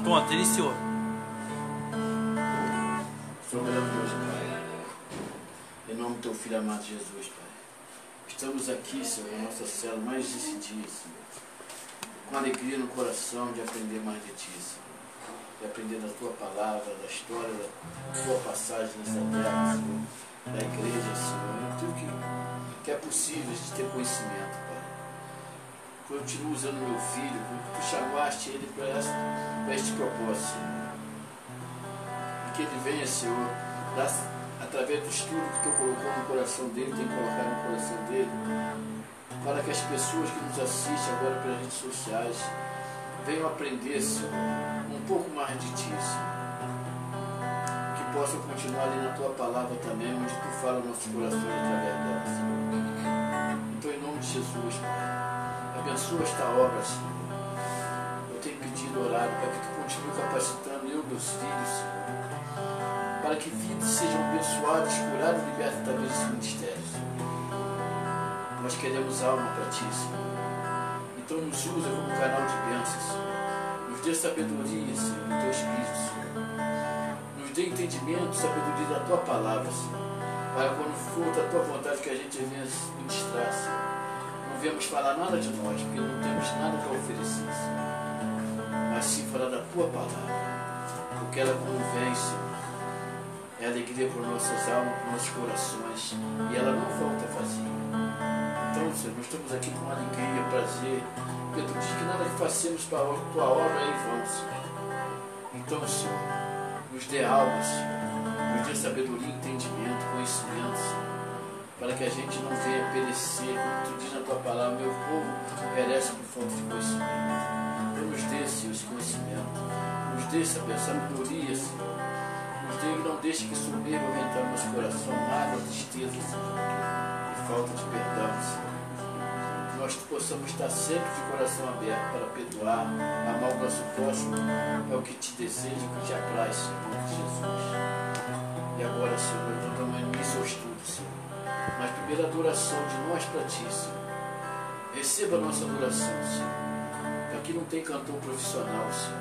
Pronto, iniciou. Senhor maravilhoso, Pai, em nome do Teu Filho amado Jesus, Pai, estamos aqui, Senhor, na nossa cela mais esse dia, Senhor, com alegria no coração de aprender mais de Ti, Senhor, de aprender da Tua palavra, da história, da Tua passagem nessa terra, Senhor, da igreja, Senhor, e tudo que é possível de ter conhecimento, Pai. Continua usando meu filho, porque Tu chamaste ele para este propósito, Senhor. Que ele venha, Senhor, através do estudo que Tu colocou no coração dele, tem colocado no coração dele, para que as pessoas que nos assistem agora pelas redes sociais venham aprender, Senhor, um pouco mais de Ti, Senhor. Que possam continuar ali na Tua palavra também, onde Tu fala nos nossos corações através dela, Senhor. Então, em nome de Jesus, Pai, abençoa esta obra, Senhor. Eu tenho pedido, orado, para que Tu continue capacitando eu e meus filhos, Senhor, para que vidas sejam abençoadas, curadas e libertas através desse ministério, Senhor. Nós queremos alma para Ti, Senhor. Então nos usa como canal de bênçãos, Senhor. Nos dê sabedoria, Senhor, do Teu Espírito, Senhor. Nos dê entendimento, sabedoria da Tua palavra, Senhor, para quando for da Tua vontade que a gente venha ministrar, Senhor, não viemos falar nada de nós, porque não temos nada para oferecer, Senhor, mas sim falar da Tua palavra, porque ela convém, Senhor, é alegria para nossas almas, para nossos corações, e ela não volta vazia. Então, Senhor, nós estamos aqui com alegria, prazer, porque Tu diz que nada que façamos para a Tua obra é em vão, Senhor. Então, Senhor, nos dê alma, Senhor, nos dê sabedoria, entendimento, conhecimento, Senhor, para que a gente não venha perecer, como Tu diz na Tua palavra, meu povo perece por falta de conhecimento. Então, nos dê, Senhor, esse conhecimento, nos dê sabedoria, Senhor. Não deixe que soberba aumentar no nosso coração, mágoa, tristeza, Senhor, e falta de perdão, Senhor. Que nós possamos estar sempre de coração aberto para perdoar, amar o nosso próximo, é o que Te deseja, o que Te apraz, Senhor, em nome de Jesus. E agora, Senhor, nós damos início ao estudo, Senhor. Mas primeiro a adoração de nós para Ti, Senhor. Receba a nossa adoração, Senhor. Aqui não tem cantor profissional, Senhor.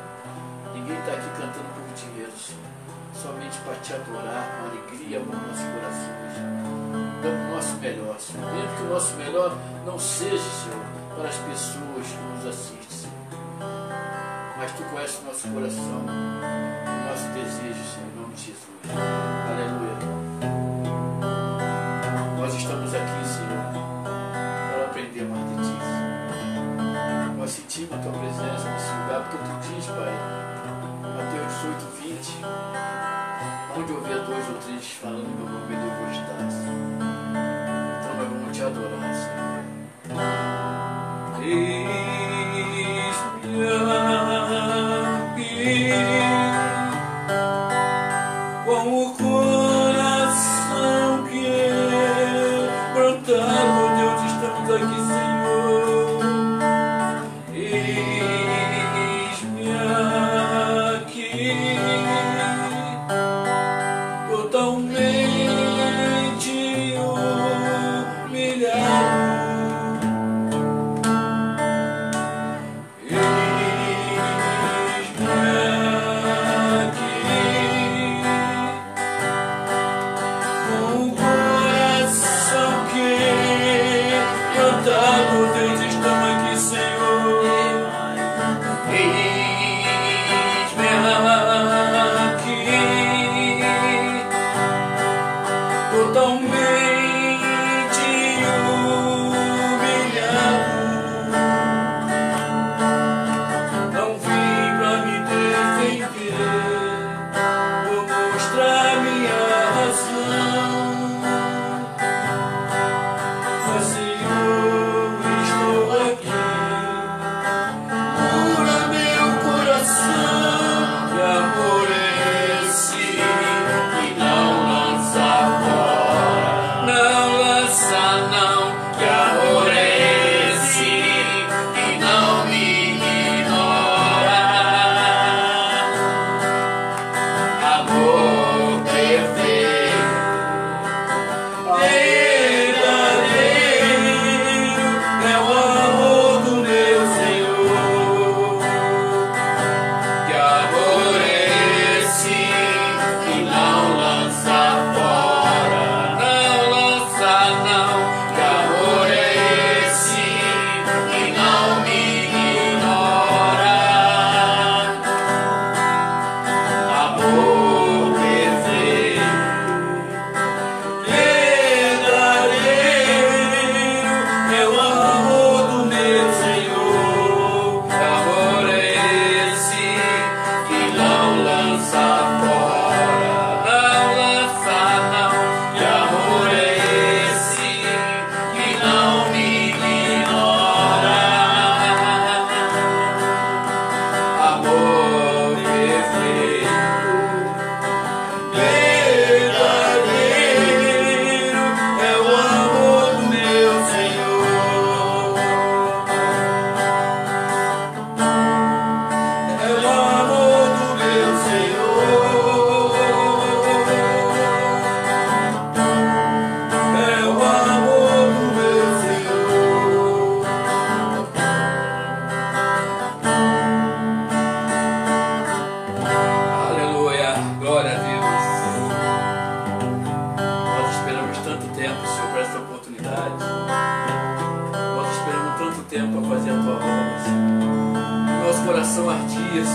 Ninguém está aqui cantando por dinheiro, Senhor. Somente para Te adorar com alegria, amor nos nossos corações, dando o nosso melhor, Senhor. Mesmo que o nosso melhor não seja, Senhor, para as pessoas que nos assistem, Senhor, mas Tu conheces o nosso coração, o nosso desejo, Senhor, em nome de Jesus. Aleluia. Nós estamos aqui, Senhor, para aprender mais de Ti, Senhor. Nós sentimos a Tua presença nesse lugar, porque Tu diz, Pai, Mateus 18:20, onde houver 2 ou 3 falando em meu nome, eu vou estar, Senhor. Então nós vamos Te adorar, Senhor. Eis-me aqui, com o coração quebrantado, Deus, estamos aqui, Senhor. Eis-me aqui, totalmente humilhado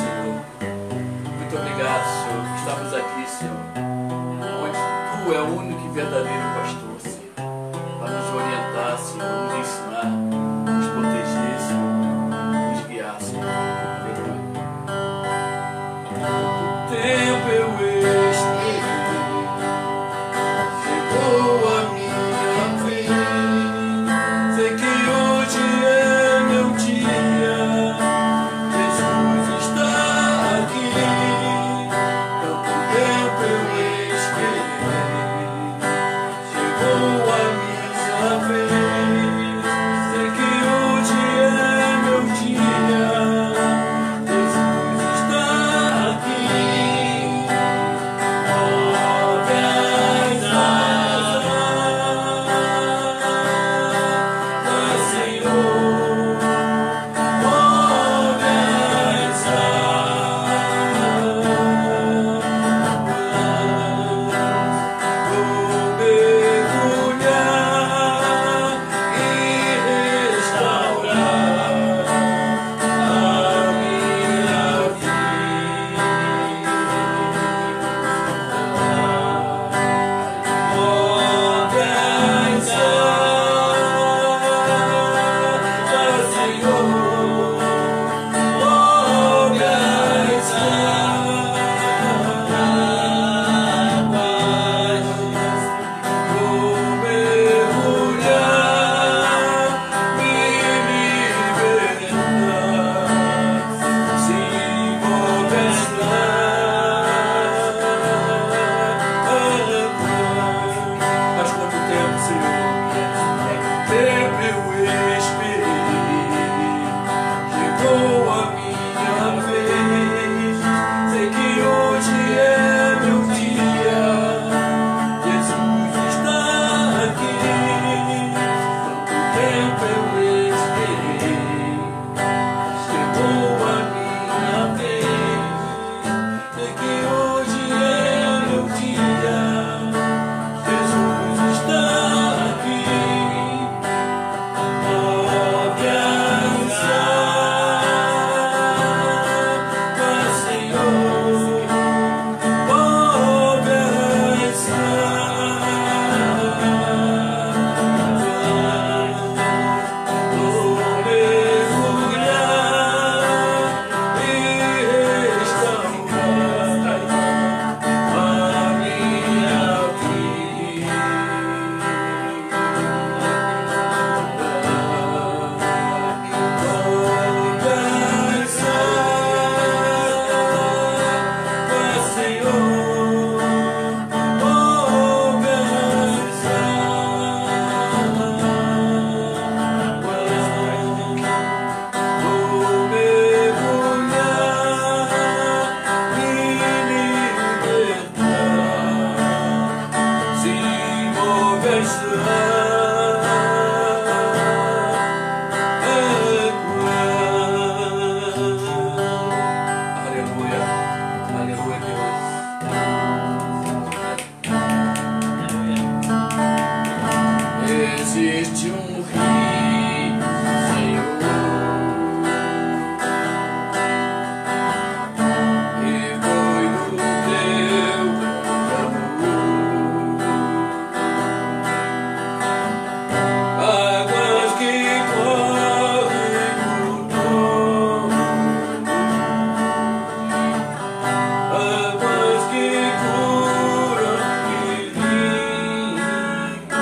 Senhor. Muito obrigado, Senhor, que estamos aqui, Senhor, onde Tu é o único e verdadeiro pastor, Senhor, para nos orientar, Senhor, nos ensinar, nos proteger, Senhor, nos guiar, Senhor. Tempo eu esperei, chegou a minha vez. Sei que hoje é meu dia, Jesus está aqui. Tanto tempo eu esperei, chegou a minha vez. Sei que hoje é meu dia, Jesus está aqui. Existe um rio, Senhor, e foi do teu amor, águas que correm no trono, águas que curam e limpam.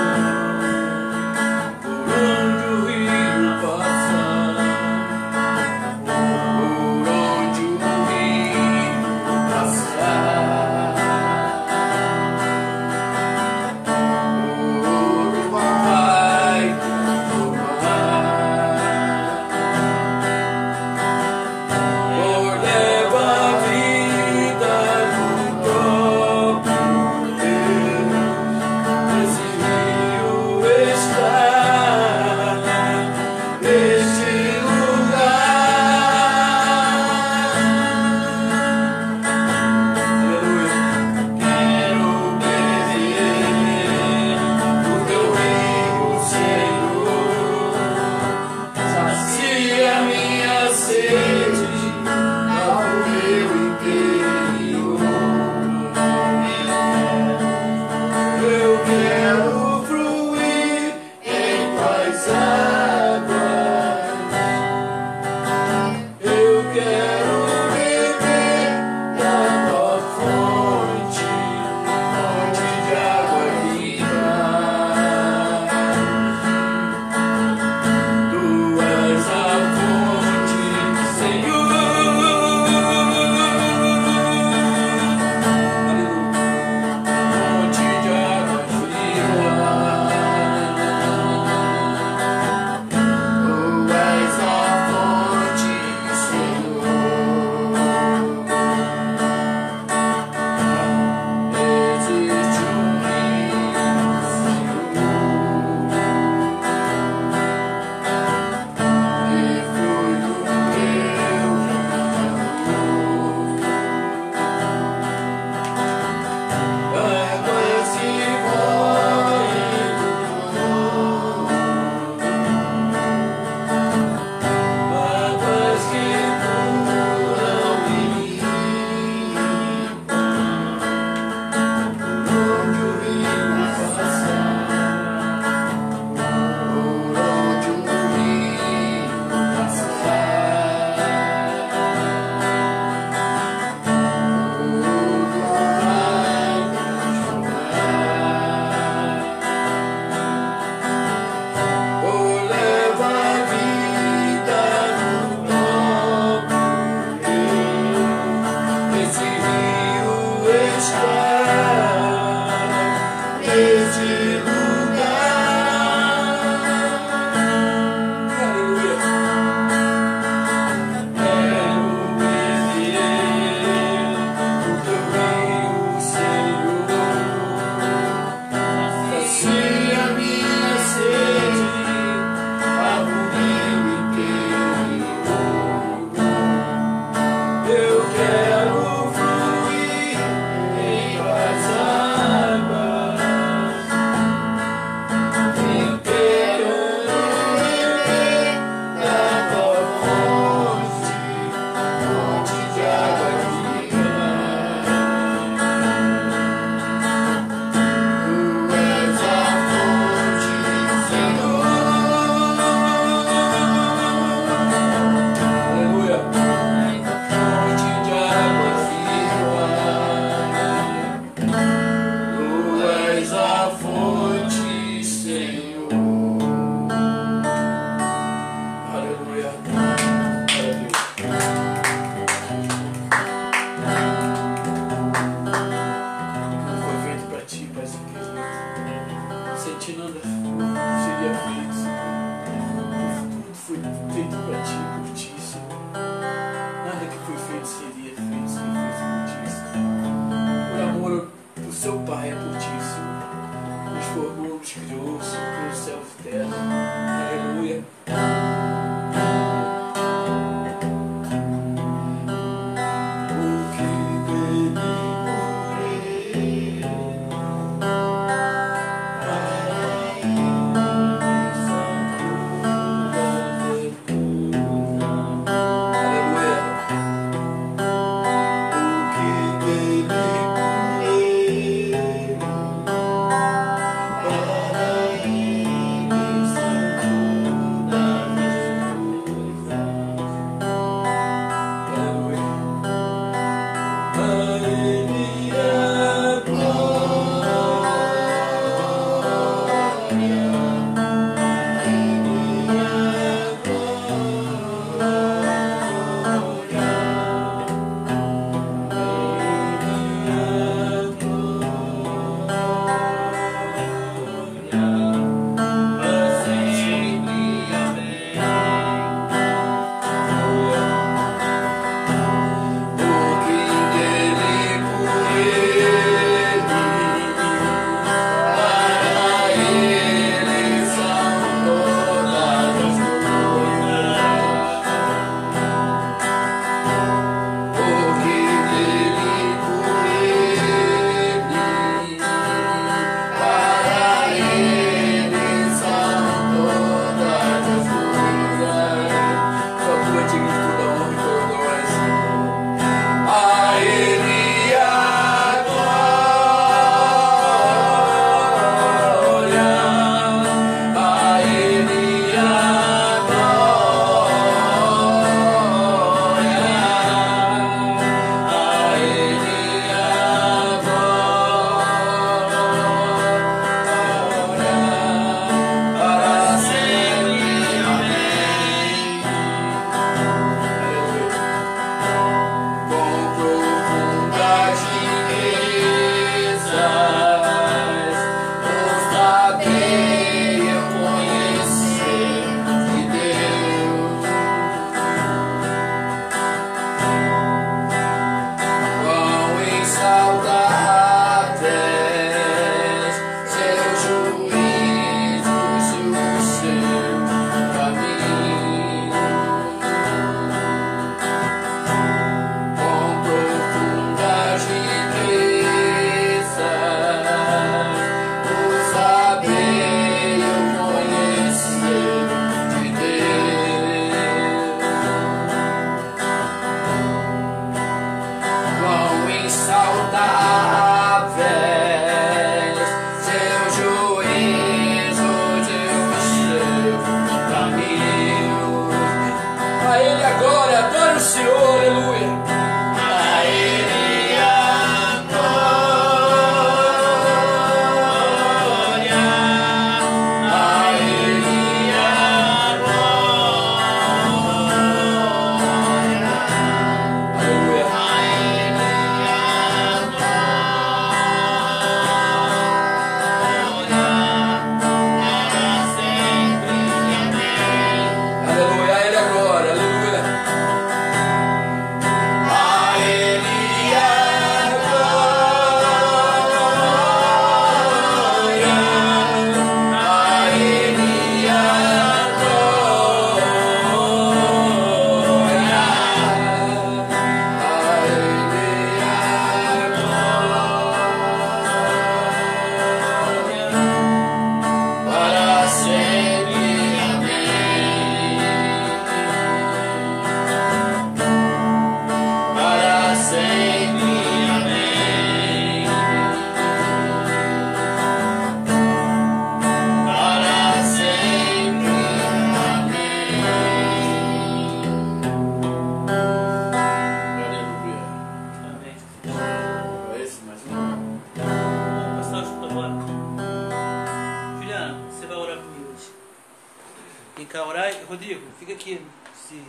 Rodrigo, fica aqui. Se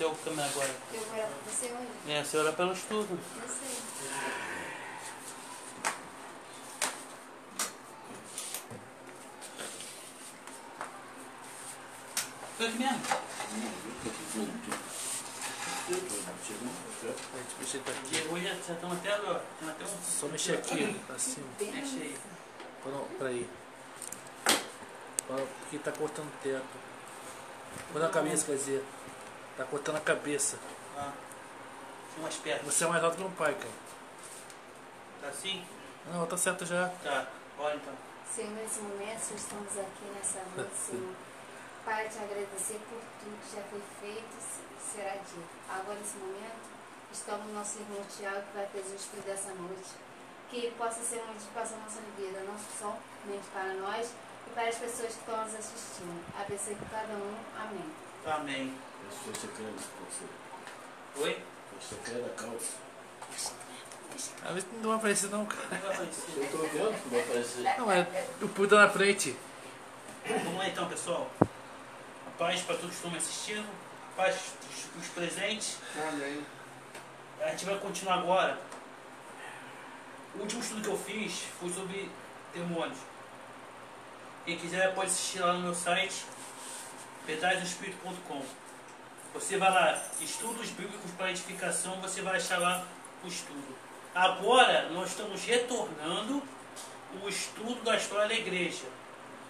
eu caminhar agora. Eu vou orar pra você hoje? É, você ora pelos tudo. Eu sei. Fica aqui mesmo. Deixa eu aqui. E hoje já estão até agora. Até um... Só mexer aqui, assim. Mexe aí. Peraí. Porque tá cortando o teto. Cortando a cabeça, quer dizer. Tá cortando a cabeça. Ah. Mais perto. Você é mais alto que um pai, cara. Tá assim? Não, tá certo já. Tá. Olha então. Senhor, nesse momento, estamos aqui nessa noite, Senhor, para te agradecer por tudo que já foi feito e será dito. Agora, nesse momento, estamos no nosso irmão Tiago, que vai fazer o estudo dessa noite. Que possa ser uma edificação na nossa vida, não somente para nós, e para as pessoas que estão nos assistindo. Abençoe cada um. Amém. Amém. Você quer da calça? Oi? Você quer da calça? Às vezes não vai aparecer não, cara. Não vai aparecer. Eu tô vendo que vai aparecer. Não, é o puta na frente. Vamos lá então, pessoal. A paz para todos que estão me assistindo. A paz dos presentes. Amém. A gente vai continuar agora. O último estudo que eu fiz foi sobre demônios. Quem quiser pode assistir lá no meu site, verdadesdoespírito.com. Você vai lá, estudos bíblicos para edificação, você vai achar lá o estudo. Agora nós estamos retornando o estudo da história da igreja.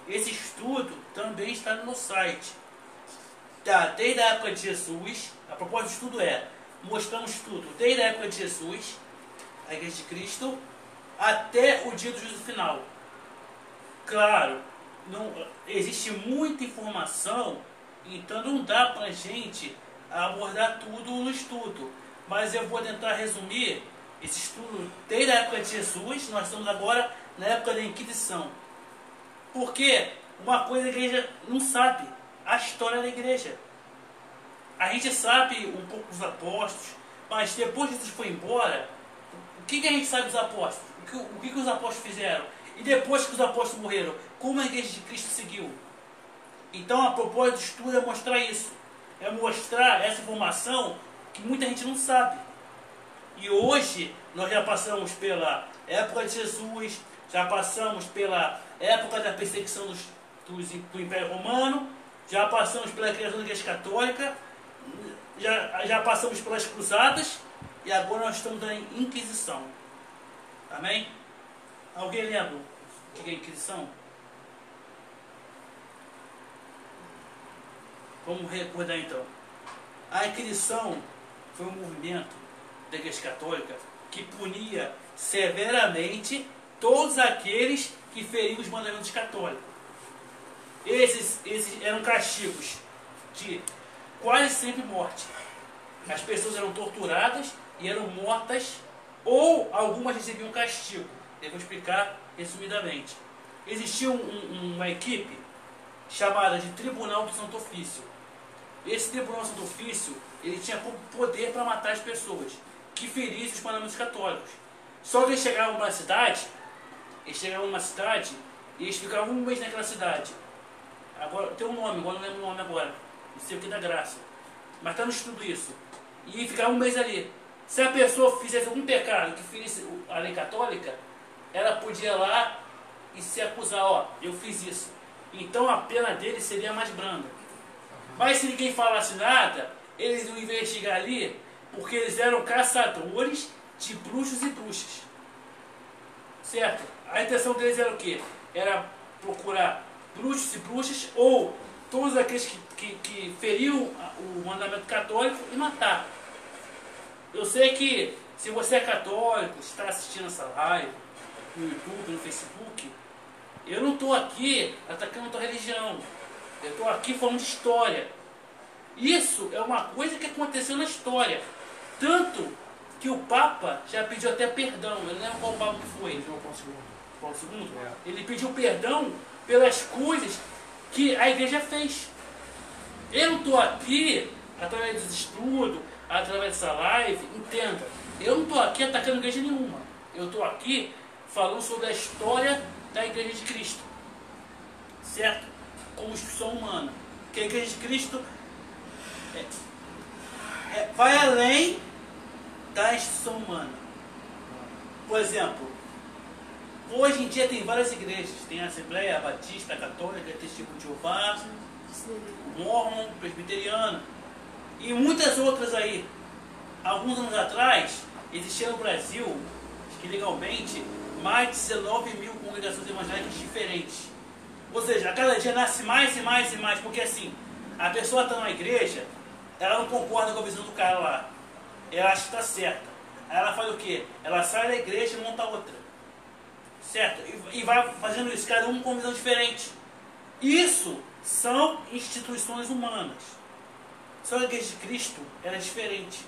Esse estudo também está no meu site. Tá, desde a época de Jesus, a proposta do estudo é, mostramos tudo, desde a época de Jesus, a igreja de Cristo, até o dia do juízo final. Claro, não, existe muita informação, então não dá para a gente abordar tudo no estudo. Mas eu vou tentar resumir esse estudo desde a época de Jesus, nós estamos agora na época da Inquisição. Porque uma coisa a igreja não sabe, a história da igreja. A gente sabe um pouco dos apóstolos, mas depois que Jesus foi embora, o que a gente sabe dos apóstolos? O que os apóstolos fizeram? E depois que os apóstolos morreram, como a igreja de Cristo seguiu? Então a proposta do estudo é mostrar isso. É mostrar essa informação que muita gente não sabe. E hoje nós já passamos pela época de Jesus, já passamos pela época da perseguição do Império Romano, já passamos pela criação da Igreja Católica, já passamos pelas Cruzadas e agora nós estamos na Inquisição. Amém? Alguém lembra o que é Inquisição? Vamos recordar então. A Inquisição foi um movimento da Igreja Católica que punia severamente todos aqueles que feriam os mandamentos católicos. Esses eram castigos de quase sempre morte. As pessoas eram torturadas e eram mortas, ou algumas recebiam castigo. Eu vou explicar resumidamente. Existia uma equipe chamada de Tribunal do Santo Ofício. Esse Tribunal do Santo Ofício, ele tinha poder para matar as pessoas que ferissem os mandamentos católicos. Só que eles chegavam numa cidade, e eles ficavam um mês naquela cidade. Agora tem um nome, agora não lembro o nome agora. Não sei o que dá graça. Mas está no estudo isso. E ficavam um mês ali. Se a pessoa fizesse algum pecado que ferisse a lei católica, ela podia ir lá e se acusar, ó, eu fiz isso. Então a pena dele seria mais branda. Mas se ninguém falasse nada, eles iam investigar ali, porque eles eram caçadores de bruxos e bruxas. Certo? A intenção deles era o quê? Era procurar bruxos e bruxas, ou todos aqueles que feriam o mandamento católico e matar. Eu sei que se você é católico, está assistindo essa live, no YouTube, no Facebook, eu não estou aqui atacando a tua religião. Eu estou aqui falando de história. Isso é uma coisa que aconteceu na história. Tanto que o Papa já pediu até perdão. Eu não lembro qual Papa que foi. Paulo II? Ele pediu perdão pelas coisas que a igreja fez. Eu não estou aqui, através dos estudos, através dessa live, entenda. Eu não estou aqui atacando igreja nenhuma. Eu estou aqui falando sobre a história da Igreja de Cristo. Certo? Como instituição humana. Que a Igreja de Cristo vai além da instituição humana. Por exemplo, hoje em dia tem várias igrejas. Tem a Assembleia, a Batista, a Católica, a Testemunho de Jeová, Mormon, Presbiteriana e muitas outras aí. Alguns anos atrás, existia no Brasil, acho que legalmente, mais de 19 mil congregações evangélicas diferentes. Ou seja, a cada dia nasce mais e mais e mais, porque assim, a pessoa está na igreja, ela não concorda com a visão do cara lá. Ela acha que está certa. Aí ela faz o quê? Ela sai da igreja e monta outra. Certo? E vai fazendo isso, cada um com uma visão diferente. Isso são instituições humanas. Só a Igreja de Cristo era diferente.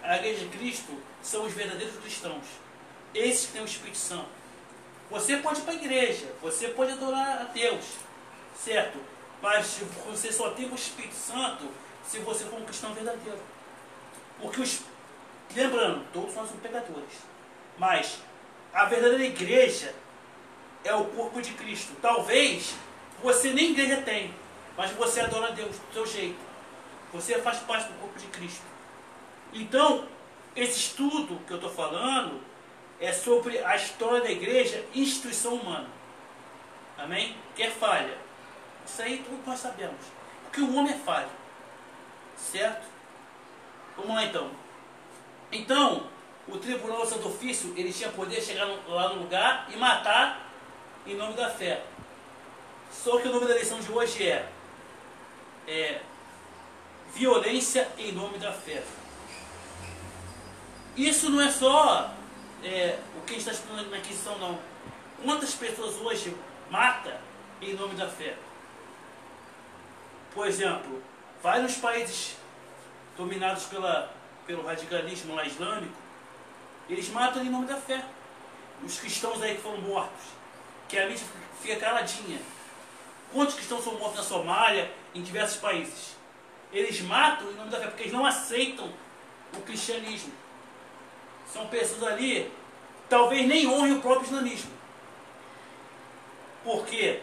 A Igreja de Cristo são os verdadeiros cristãos. Esses que têm o Espírito Santo. Você pode ir para a igreja, você pode adorar a Deus, certo? Mas você só tem o Espírito Santo se você for um cristão verdadeiro. Porque lembrando, todos nós somos pecadores. Mas a verdadeira igreja é o corpo de Cristo. Talvez você nem igreja tem, mas você adora a Deus do seu jeito. Você faz parte do corpo de Cristo. Então, esse estudo que eu estou falando é sobre a história da igreja, instituição humana. Amém? Que é falha. Isso aí tudo nós sabemos. Porque o homem é falho. Certo? Vamos lá então. Então, o tribunal do Santo Ofício, ele tinha poder de chegar lá no lugar e matar em nome da fé. Só que o nome da lição de hoje é violência em nome da fé. Isso não é só o que a gente está estudando na questão, não. Quantas pessoas hoje matam em nome da fé? Por exemplo, vários países dominados pelo radicalismo lá islâmico, eles matam em nome da fé. Os cristãos aí que foram mortos, que a mídia fica caladinha. Quantos cristãos são mortos na Somália, em diversos países? Eles matam em nome da fé, porque eles não aceitam o cristianismo. São pessoas ali, talvez nem honrem o próprio islamismo. Porque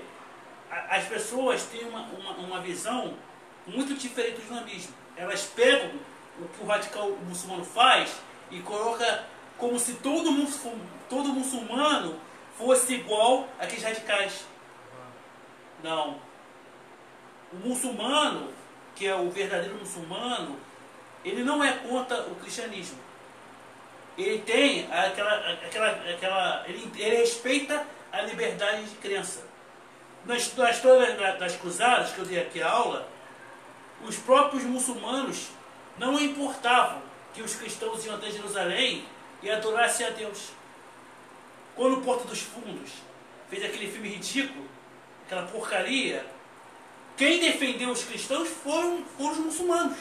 as pessoas têm uma visão muito diferente do islamismo. Elas pegam o que o radical muçulmano faz e coloca como se todo muçulmano fosse igual àqueles radicais. Não. O muçulmano, que é o verdadeiro muçulmano, ele não é contra o cristianismo. Ele tem ele respeita a liberdade de crença. Na história das cruzadas, que eu dei aqui a aula, os próprios muçulmanos não importavam que os cristãos iam até Jerusalém e adorassem a Deus. Quando o Porta dos Fundos fez aquele filme ridículo, aquela porcaria, quem defendeu os cristãos foram os muçulmanos.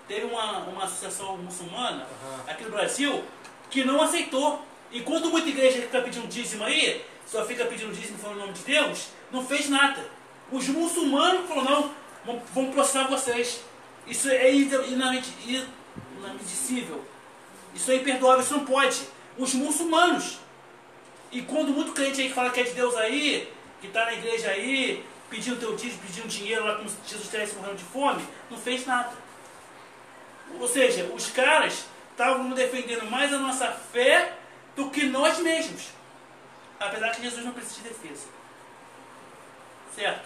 Teve uma associação muçulmana aqui no Brasil que não aceitou. E quando muita igreja fica pedindo dízimo aí, só fica pedindo dízimo falando o nome de Deus, não fez nada. Os muçulmanos falaram, não, vamos processar vocês. Isso é inadmissível. Isso é imperdoável, isso não pode. Os muçulmanos. E quando muito crente aí que fala que é de Deus aí, que está na igreja aí, pedindo teu dízimo, pedindo dinheiro lá como se Jesus estivesse morrendo de fome, não fez nada. Ou seja, os caras estavam defendendo mais a nossa fé do que nós mesmos. Apesar que Jesus não precisa de defesa. Certo?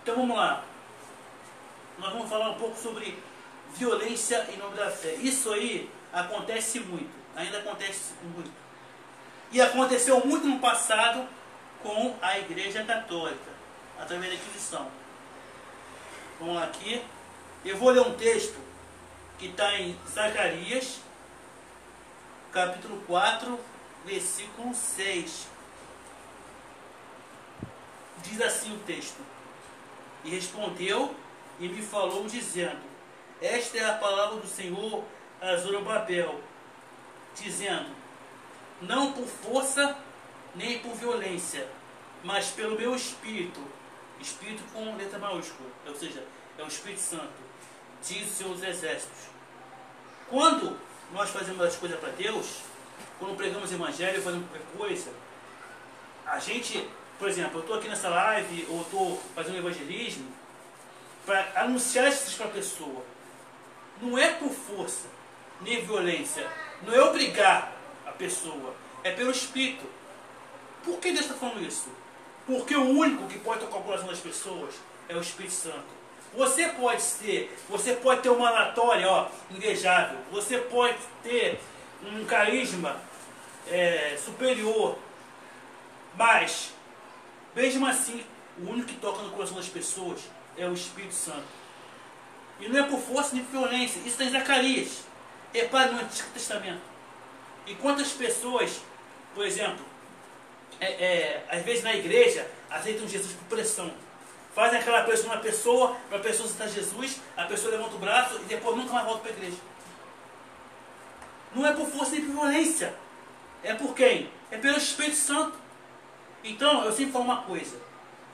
Então vamos lá. Nós vamos falar um pouco sobre violência em nome da fé. Isso aí acontece muito. Ainda acontece muito. E aconteceu muito no passado com a Igreja Católica, através da Inquisição. Vamos lá aqui. Eu vou ler um texto que está em Zacarias, capítulo 4, versículo 6. Diz assim o texto: E respondeu e me falou, dizendo: Esta é a palavra do Senhor a Zorobabel, dizendo: Não por força nem por violência, mas pelo meu Espírito. Espírito com letra maiúscula, ou seja, é o Espírito Santo, diz os seus exércitos. Quando nós fazemos as coisas para Deus, quando pregamos o Evangelho, fazemos qualquer coisa, a gente, por exemplo, eu estou aqui nessa live, ou estou fazendo evangelismo, para anunciar Jesus para a pessoa. Não é por força, nem violência, não é obrigar a pessoa, é pelo Espírito. Por que Deus está falando isso? Porque o único que pode tocar o coração das pessoas é o Espírito Santo. Você pode ter uma oratória invejável, você pode ter um carisma superior, mas, mesmo assim, o único que toca no coração das pessoas é o Espírito Santo. E não é por força nem por violência. Isso está em Zacarias. Repare no Antigo Testamento. E quantas pessoas, por exemplo, às vezes na igreja, aceitam Jesus por pressão. Fazem aquela pressão na pessoa, para a pessoa aceitar Jesus, a pessoa levanta o braço e depois nunca mais volta para a igreja. Não é por força nem por violência. É por quem? É pelo Espírito Santo. Então, eu sempre falo uma coisa.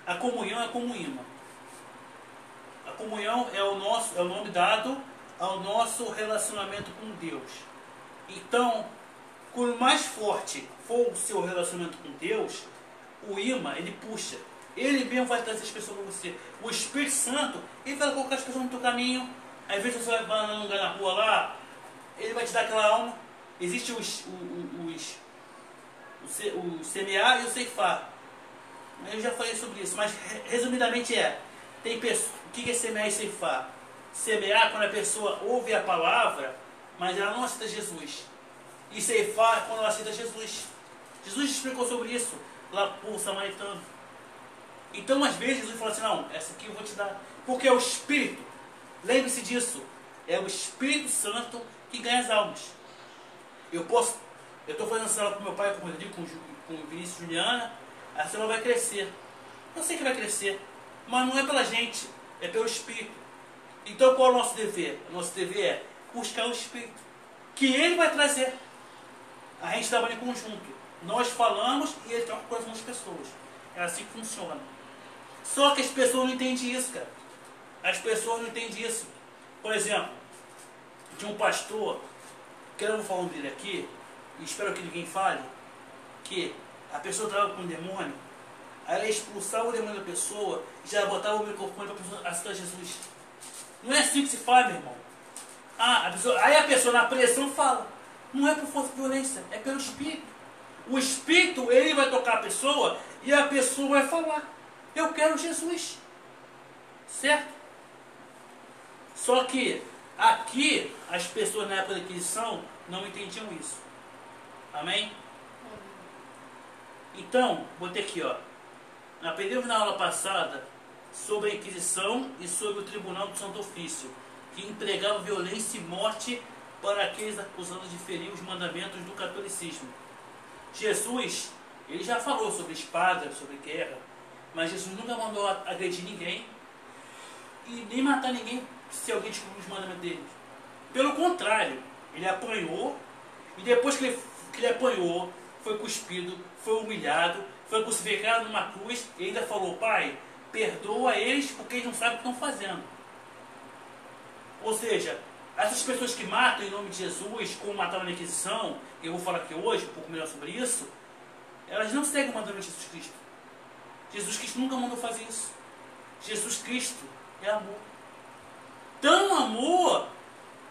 A comunhão é como um imã. A comunhão é o nome dado ao nosso relacionamento com Deus. Então, Quanto mais forte for o seu relacionamento com Deus, o imã, ele puxa. Ele mesmo vai trazer as pessoas para você. O Espírito Santo, ele vai colocar as pessoas no teu caminho. Às vezes você vai num lugar na rua lá, ele vai te dar aquela alma. Existe o semear e o ceifar. Eu já falei sobre isso, mas resumidamente tem pessoa, o que é semear e ceifar? Semear quando a pessoa ouve a palavra, mas ela não aceita Jesus. E ceifar quando ela aceita Jesus. Jesus explicou sobre isso lá para o samaritano. Então às vezes Jesus fala assim, não, essa aqui eu vou te dar. Porque é o Espírito, lembre-se disso, é o Espírito Santo que ganha as almas. Eu estou fazendo célula com meu pai, com o Rodrigo, com o Vinícius e Juliana, a célula vai crescer. Eu sei que vai crescer, mas não é pela gente, é pelo Espírito. Então qual é o nosso dever? O nosso dever é buscar o Espírito, que ele vai trazer. A gente trabalha em conjunto. Nós falamos e ele troca com as pessoas. É assim que funciona. Só que as pessoas não entendem isso, cara. As pessoas não entendem isso. Por exemplo, de um pastor, que eu não vou falar dele aqui, e espero que ninguém fale, que a pessoa trabalha com um demônio, aí ela expulsava o demônio da pessoa e já botava o microfone para a pessoa aceitar Jesus. Não é assim que se faz, meu irmão. Aí a pessoa na pressão fala. Não é por força de violência, é pelo Espírito. O Espírito, ele vai tocar a pessoa e a pessoa vai falar. Eu quero Jesus. Certo? Só que aqui, as pessoas na época da Inquisição não entendiam isso. Amém? Então, botei aqui, ó. Aprendemos na aula passada sobre a Inquisição e sobre o Tribunal do Santo Ofício, que empregava violência e morte para aqueles acusados de ferir os mandamentos do catolicismo. Jesus, ele já falou sobre espada, sobre guerra, mas Jesus nunca mandou agredir ninguém e nem matar ninguém se alguém descobrir os mandamentos dele. Pelo contrário, ele apanhou e depois que ele apanhou, foi cuspido, foi humilhado, foi crucificado numa cruz e ainda falou, Pai, perdoa eles porque eles não sabem o que estão fazendo. Ou seja, essas pessoas que matam em nome de Jesus, como mataram na Inquisição, e eu vou falar aqui hoje um pouco melhor sobre isso, elas não seguem o mandamento de Jesus Cristo. Jesus Cristo nunca mandou fazer isso. Jesus Cristo é amor. Tão amor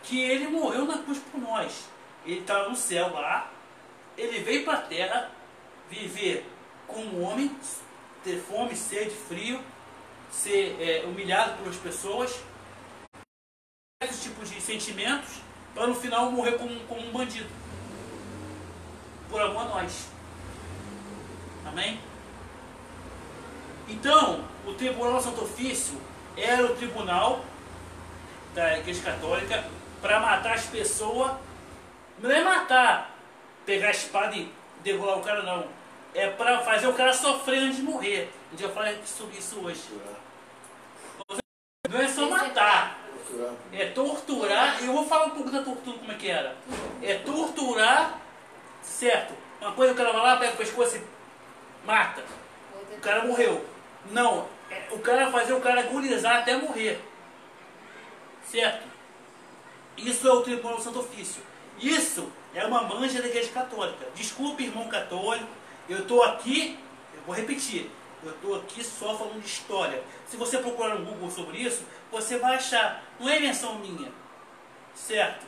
que ele morreu na cruz por nós. Ele estava no céu lá, ele veio para a terra viver como homem, ter fome, sede, frio, ser humilhado pelas pessoas, esse tipo de sentimentos, para no final morrer como um bandido. Por amor a nós. Amém? Então, o Tribunal do Santo Ofício era o tribunal da Igreja Católica para matar as pessoas. Não é matar, pegar a espada e degolar o cara, não. É para fazer o cara sofrer antes de morrer. A gente vai falar sobre isso hoje. Não é só matar. É torturar. Eu vou falar um pouco da tortura, como é que era. É torturar, certo? Uma coisa, o cara vai lá, pega o pescoço e mata. O cara morreu. Não, o cara fazer o cara agonizar até morrer. Certo? Isso é o Tribunal do Santo Ofício. Isso é uma mancha da Igreja Católica. Desculpe, irmão católico, eu estou aqui, eu vou repetir, eu estou aqui só falando de história. Se você procurar no Google sobre isso, você vai achar. Não é invenção minha. Certo?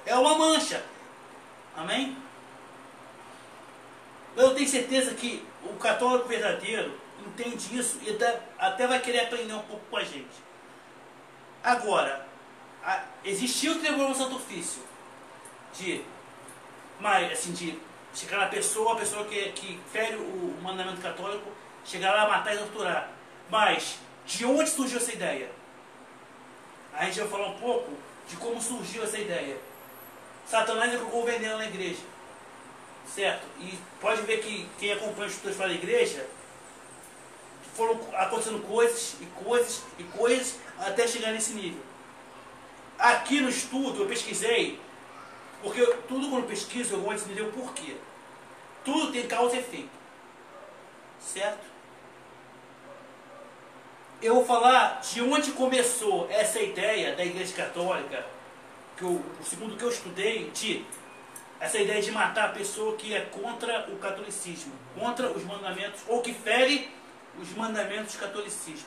É uma mancha. Amém? Eu tenho certeza que o católico verdadeiro entende isso e até vai querer aprender um pouco com a gente. Agora, existiu o Tribunal do Santo Ofício de chegar na pessoa, a pessoa que fere o mandamento católico, chegar lá, matar e torturar. Mas, de onde surgiu essa ideia? A gente vai falar um pouco de como surgiu essa ideia. Satanás é que ficou vendendo na igreja. Certo? E pode ver que quem acompanha os estudos para a igreja, foram acontecendo coisas e coisas e coisas até chegar nesse nível. Aqui no estudo eu pesquisei, porque tudo quando eu pesquiso eu gosto de entender o porquê. Tudo tem causa e efeito. Certo? Eu vou falar de onde começou essa ideia da Igreja Católica, segundo o que eu estudei, essa ideia de matar a pessoa que é contra o catolicismo, contra os mandamentos, ou que fere os mandamentos do catolicismo.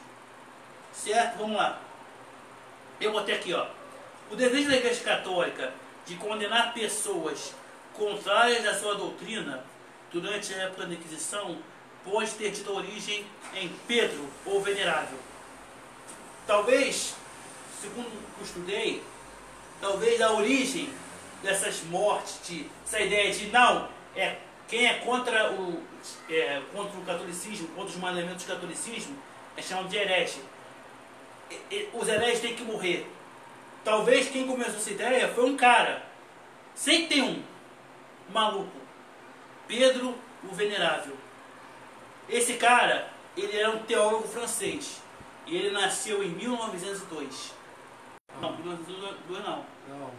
Certo? Vamos lá. Eu botei aqui, ó. O desejo da Igreja Católica de condenar pessoas contrárias à sua doutrina durante a época da Inquisição pode ter tido origem em Pedro, o Venerável. Talvez, segundo eu estudei, talvez a origem dessas mortes, essa ideia de não, quem é contra o catolicismo, contra os mandamentos do catolicismo, é chamado de herege. Os hereges têm que morrer. Talvez quem começou essa ideia foi um cara. Sempre tem um maluco. Pedro o Venerável. Esse cara, ele era um teólogo francês. E ele nasceu em 1902. Não, 1902 não. Não.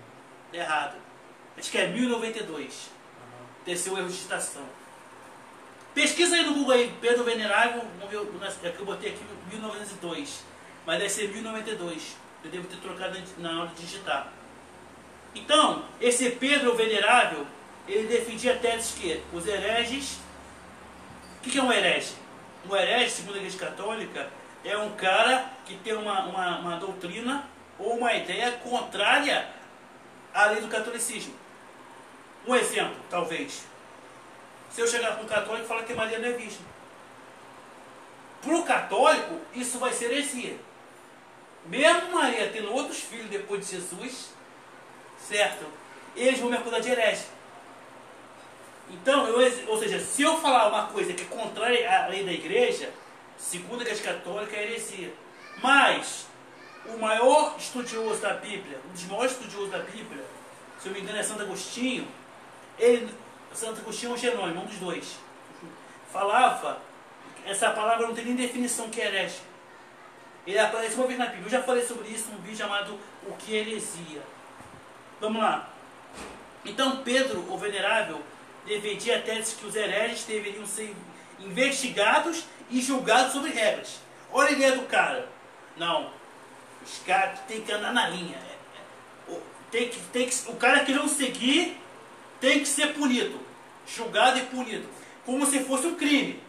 Tá errado. Acho que é 1092. Desceu o erro de citação. Pesquisa aí no Google aí, Pedro Venerável. Vamos ver, é que eu botei aqui 1902. Mas deve ser 1092. Eu devo ter trocado na hora de digitar. Então, esse Pedro Venerável, ele defendia teses que os hereges... O que é um herege? Um herege, segundo a Igreja Católica, é um cara que tem uma doutrina ou uma ideia contrária à lei do catolicismo. Um exemplo, talvez. Se eu chegar para um católico e falar que Maria não é virgem. Para o católico, isso vai ser heresia. Mesmo Maria tendo outros filhos depois de Jesus, certo? Eles vão me acusar de herege. Então, ou seja, se eu falar uma coisa que é contrária à lei da igreja, segundo a Igreja Católica, é heresia. Mas, o maior estudioso da Bíblia, um dos maiores estudiosos da Bíblia, se eu não me engano é Santo Agostinho, Santo Agostinho ou Jerônimo, um dos dois, falava, essa palavra não tem nem definição que é herege. Ele aparece uma vez na Bíblia. Eu já falei sobre isso num vídeo chamado O que é heresia. Vamos lá. Então, Pedro, o Venerável, defendia a tese que os hereges deveriam ser investigados e julgados sobre regras. Olha a ideia do cara. Não, os caras têm que andar na linha. O cara que não seguir tem que ser punido. Julgado e punido. Como se fosse um crime.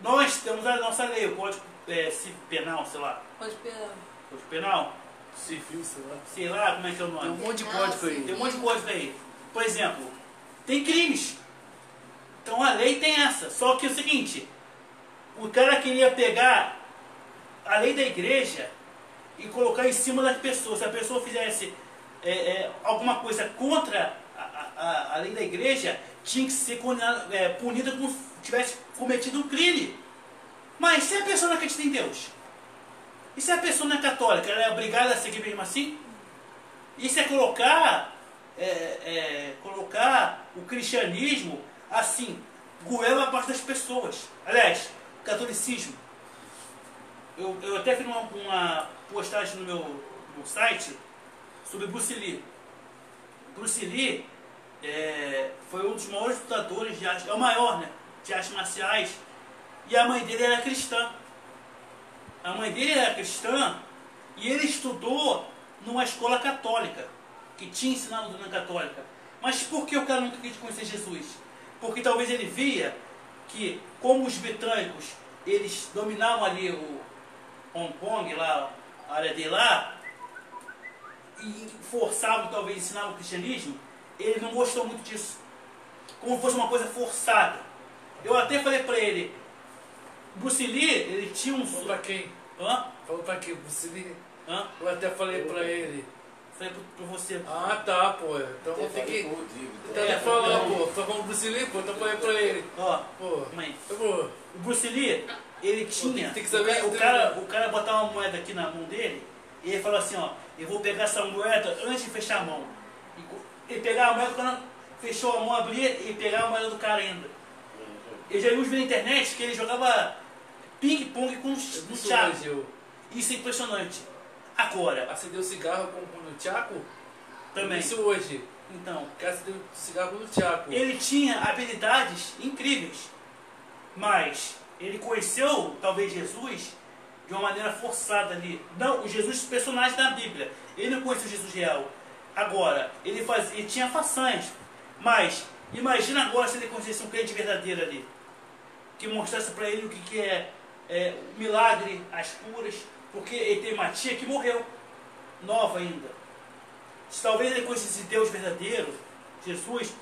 Nós temos a nossa lei, o Código Penal, sei lá. Código Penal. Código Penal? Civil, sei lá. Sei lá como é que é o Tem um nome. monte de código aí. Tem um monte de código aí. Por exemplo, tem crimes. Então a lei tem essa. Só que é o seguinte, o cara queria pegar a lei da igreja e colocar em cima das pessoas. Se a pessoa fizesse alguma coisa contra a lei da igreja, tinha que ser punida como se tivesse cometido um crime. Mas se a pessoa não acredita em Deus? E se a pessoa não é católica, ela é obrigada a seguir mesmo assim? Isso é colocar o cristianismo assim, goela a parte das pessoas. Aliás, catolicismo. Eu até fiz uma postagem no meu site sobre Bruce Lee. Bruce Lee foi um dos maiores lutadores de arte, é o maior, né, de artes marciais. E a mãe dele era cristã. A mãe dele era cristã e ele estudou numa escola católica, que tinha ensinado a doutrina católica. Mas por que o cara nunca quis conhecer Jesus? Porque talvez ele via que, como os britânicos, eles dominavam ali o Hong Kong, lá, a área dele lá, e forçavam, talvez, ensinavam o cristianismo, ele não gostou muito disso. Como fosse uma coisa forçada. Eu até falei pra ele, Bruce Lee, ele tinha um... Falou pra quem? Hã? Falou pra quem? Bruce Lee? Hã? Eu até falei pra ele. Falei pra você. Ah, tá, pô. Então vou ter que... Então ele falou, pô. Foi com o Bruce Lee, pô. Então eu falei pra ele. Ó, Pô. mãe. Pô. O Bruce Lee, ele tinha... Tem que saber o cara botava uma moeda aqui na mão dele, e ele falou assim, ó, eu vou pegar essa moeda antes de fechar a mão. Ele pegava a moeda, quando fechou a mão, abria e pegava a moeda do cara ainda. Eu já vi uns vídeos na internet que ele jogava ping-pong com um tchaco. Isso é impressionante. Agora, Acendeu cigarro com o Tchaco? também. Isso hoje. Então, O cara acendeu cigarro no Tchaco. ele tinha habilidades incríveis, mas ele conheceu, talvez, Jesus de uma maneira forçada ali. Não, o Jesus, personagem da Bíblia. Ele não conheceu o Jesus real. Agora, ele tinha façanhas, Mas imagina agora se ele conhecesse um crente verdadeiro ali, que mostrasse para ele o que é o milagre, as curas, porque ele tem uma tia que morreu, nova ainda. Se talvez ele conhecesse Deus verdadeiro, Jesus,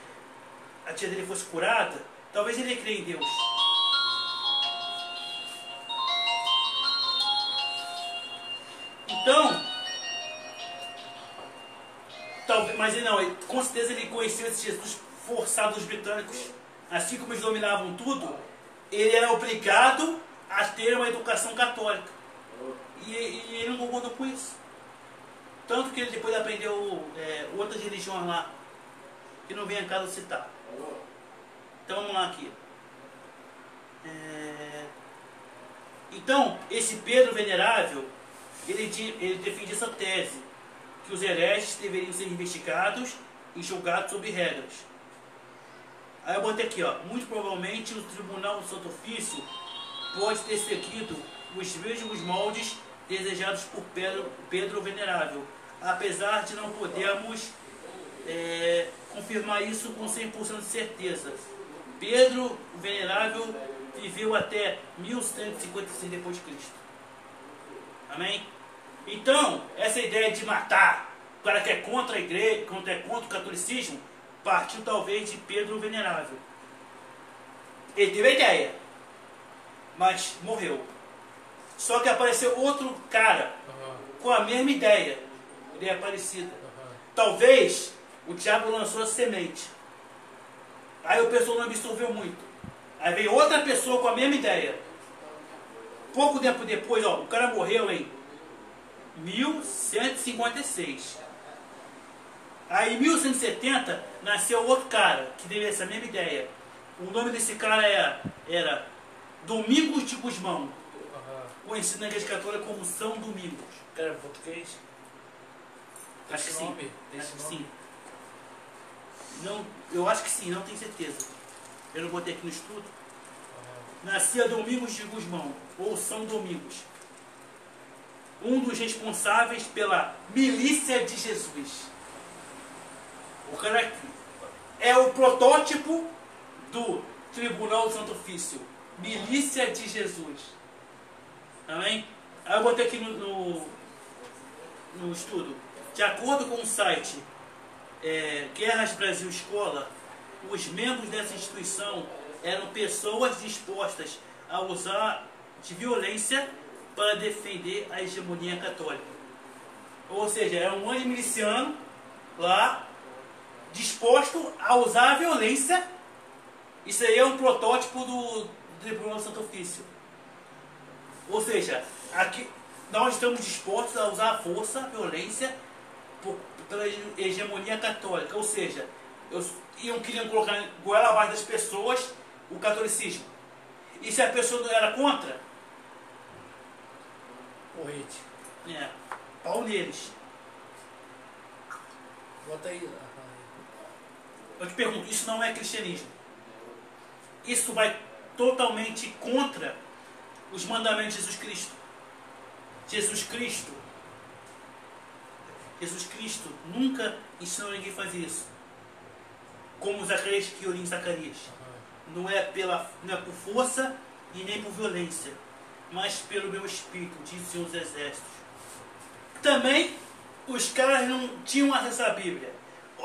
a tia dele fosse curada, talvez ele crie em Deus. Então, talvez, mas ele não, com certeza ele conheceu esse Jesus forçado dos britânicos. Assim como eles dominavam tudo, ele era obrigado a ter uma educação católica. E ele não concordou com isso. Tanto que ele depois aprendeu outras religiões lá, que não vem a caso citar. Então vamos lá aqui. Então, esse Pedro Venerável, ele defende essa tese, que os hereges deveriam ser investigados e julgados sob regras. Aí eu botei aqui, ó, muito provavelmente o Tribunal do Santo Ofício pode ter seguido os mesmos moldes desejados por Pedro Venerável, apesar de não podermos confirmar isso com 100% de certeza. Pedro Venerável viveu até 1156 depois de Cristo. Amém? Então, essa ideia de matar para que é contra a igreja, contra o catolicismo, partiu talvez de Pedro Venerável. Ele teve a ideia, mas morreu. Só que apareceu outro cara com a mesma ideia parecida. Talvez o diabo lançou a semente. Aí o pessoal não absorveu muito. Aí veio outra pessoa com a mesma ideia. Pouco tempo depois, ó, o cara morreu em 1156. Aí em 1170 nasceu outro cara que teve essa mesma ideia. O nome desse cara era Domingos de Gusmão, conhecido na Igreja Católica como São Domingos. Cara, é português? Acho que sim. Acho que sim. Não, eu acho que sim, não tenho certeza. Eu não botei aqui no estudo. Nascia Domingos de Gusmão, ou São Domingos. Um dos responsáveis pela Milícia de Jesus. O cara é o protótipo do Tribunal do Santo Ofício. Milícia de Jesus. Amém? Aí eu botei aqui no estudo. De acordo com o site Guerras Brasil Escola, os membros dessa instituição eram pessoas dispostas a usar de violência para defender a hegemonia católica. Ou seja, era um antimiliciano lá, disposto a usar a violência. Isso aí é um protótipo do Tribunal do Santo Ofício. Ou seja, aqui nós estamos dispostos a usar a força, a violência, pela hegemonia católica. Ou seja, queriam colocar goela abaixo das pessoas o catolicismo. E se a pessoa não era contra, Porrete. pau neles. Bota aí. Eu te pergunto, isso não é cristianismo? Isso vai totalmente contra os mandamentos de Jesus Cristo. Jesus Cristo nunca ensinou ninguém a fazer isso. Como Zacarias que orienta Zacarias. Não é por força e nem por violência, mas pelo meu espírito, disse os exércitos. Também os caras não tinham acesso à Bíblia.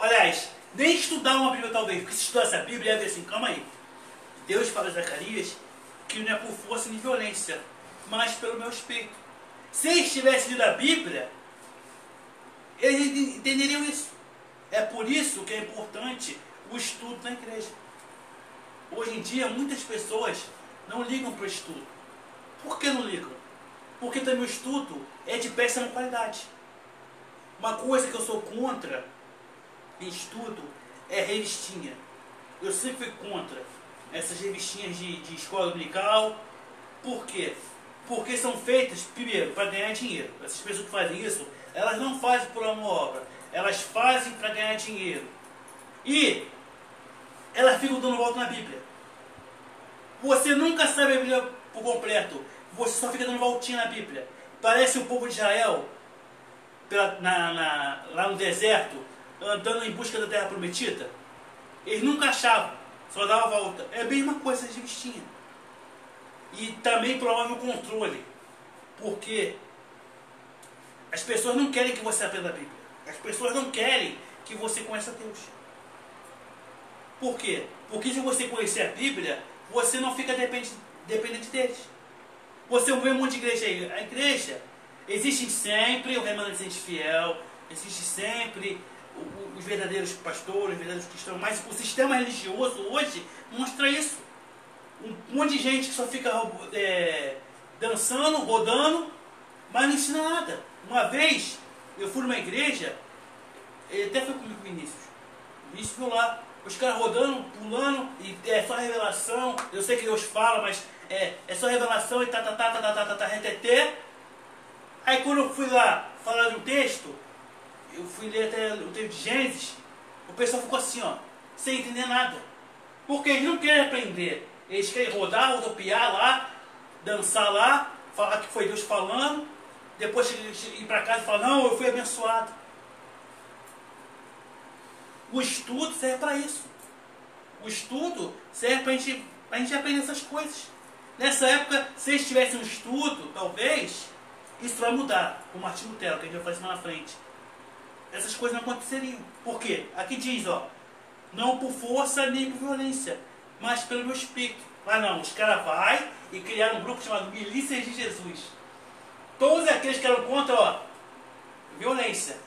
Aliás, nem estudavam a Bíblia talvez, porque se estudasse a Bíblia ia ver assim, calma aí. Deus fala a Zacarias que não é por força nem violência, mas pelo meu espírito. Se eles tivessem lido a Bíblia, eles entenderiam isso. É por isso que é importante o estudo na igreja. Hoje em dia, muitas pessoas não ligam para o estudo. Por que não ligam? Porque também o estudo é de péssima qualidade. Uma coisa que eu sou contra em estudo é revistinha. Eu sempre fui contra essas revistinhas de escola dominical. Por quê? Porque são feitas, primeiro, para ganhar dinheiro. Essas pessoas que fazem isso, elas não fazem por amor à obra. Elas fazem para ganhar dinheiro. E elas ficam dando volta na Bíblia. Você nunca sabe a Bíblia por completo. Você só fica dando voltinha na Bíblia. Parece o povo de Israel lá no deserto, andando em busca da terra prometida. Eles nunca achavam, só dava a volta. É a mesma coisa de revistinha. E também promove o controle. Porque as pessoas não querem que você aprenda a Bíblia. As pessoas não querem que você conheça Deus. Por quê? Porque se você conhecer a Bíblia, você não fica dependente deles. Você vê um monte de igreja aí. A igreja, existe sempre o remanescente fiel, existe sempre os verdadeiros pastores, os verdadeiros cristãos, mas o sistema religioso hoje mostra isso. Um monte de gente que só fica dançando, rodando, mas não ensina nada. Uma vez, eu fui numa igreja, ele até foi comigo com o Vinícius. O Vinícius viu lá, os caras rodando, pulando, e é só revelação. Eu sei que Deus fala, mas é só revelação e reteté. Aí quando eu fui lá falar de um texto, eu fui ler até o texto de Gênesis, o pessoal ficou assim, ó, sem entender nada. Porque eles não querem aprender. Eles querem rodar, rodopiar lá, dançar lá, falar que foi Deus falando, depois ir para casa e falar, não, eu fui abençoado. O estudo serve para isso. O estudo serve para a gente aprender essas coisas. Nessa época, se eles tivessem um estudo, talvez, isso vai mudar. Com o Martinho Lutero, que a gente vai fazer mais na frente. Essas coisas não aconteceriam. Por quê? Aqui diz, ó, não por força nem por violência, mas pelo meu espírito. Mas não, os caras vão e criaram um grupo chamado Milícias de Jesus. Todos aqueles que eram contra, ó, violência.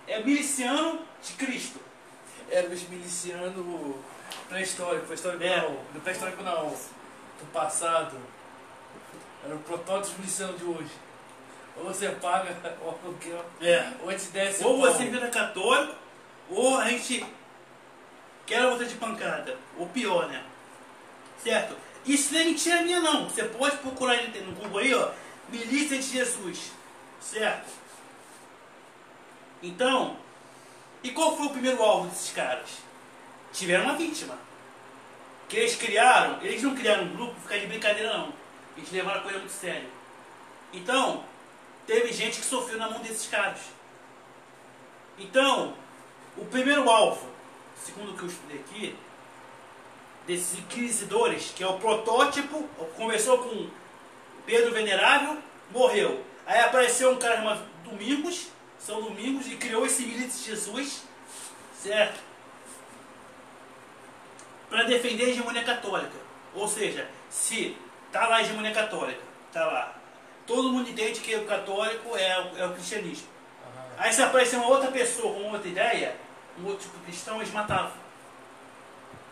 É miliciano de Cristo. Eram os milicianos pré-históricos, do pré-histórico não, do passado. Era o protótipo miliciano de hoje. Ou você paga o aluguel, ou te desce ou você vira católico, ou a gente quer você de pancada. Ou pior, né? Certo? Isso não é mentira minha, não. Você pode procurar no Google aí, ó, Milícia de Jesus. Certo? Então, e qual foi o primeiro alvo desses caras? Tiveram uma vítima. Que eles criaram, eles não criaram um grupo para ficar de brincadeira, não. Eles levaram a coisa muito sério. Então, teve gente que sofreu na mão desses caras. Então, o primeiro alvo, segundo o que eu estudei aqui, desses inquisidores, que é o protótipo, começou com Pedro Venerável, morreu. Aí apareceu um cara chamado Domingos, São Domingos, e criou esse milícia de Jesus, certo? Para defender a hegemonia católica. Ou seja, se tá lá a hegemonia católica, tá lá, todo mundo entende que o católico é o cristianismo. Aí se aparecer uma outra pessoa com outra ideia, um outro tipo de cristão, eles matavam.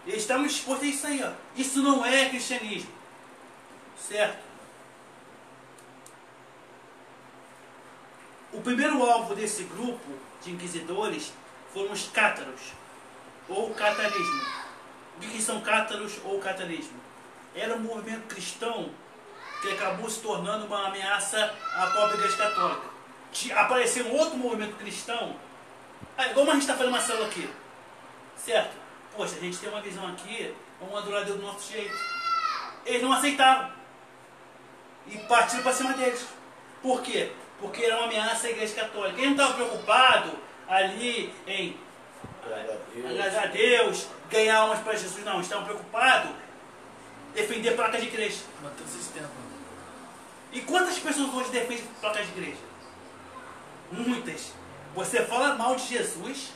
Eles estavam expostos a isso aí, ó. Isso não é cristianismo. Certo? O primeiro alvo desse grupo de inquisidores foram os cátaros, ou catarismo. O que são cátaros ou catarismo? Era um movimento cristão que acabou se tornando uma ameaça à própria Igreja Católica. Apareceu um outro movimento cristão, como a gente está fazendo uma célula aqui, certo? Poxa, a gente tem uma visão aqui, vamos adorar Deus do nosso jeito. Eles não aceitaram e partiram para cima deles. Por quê? Porque era uma ameaça à Igreja Católica. Eles não estavam preocupados ali em agradar a Deus, ganhar almas para Jesus, não. Eles estavam preocupados em defender placas de igreja. Manter o sistema. E quantas pessoas hoje defendem placas de igreja? Muitas. Você fala mal de Jesus,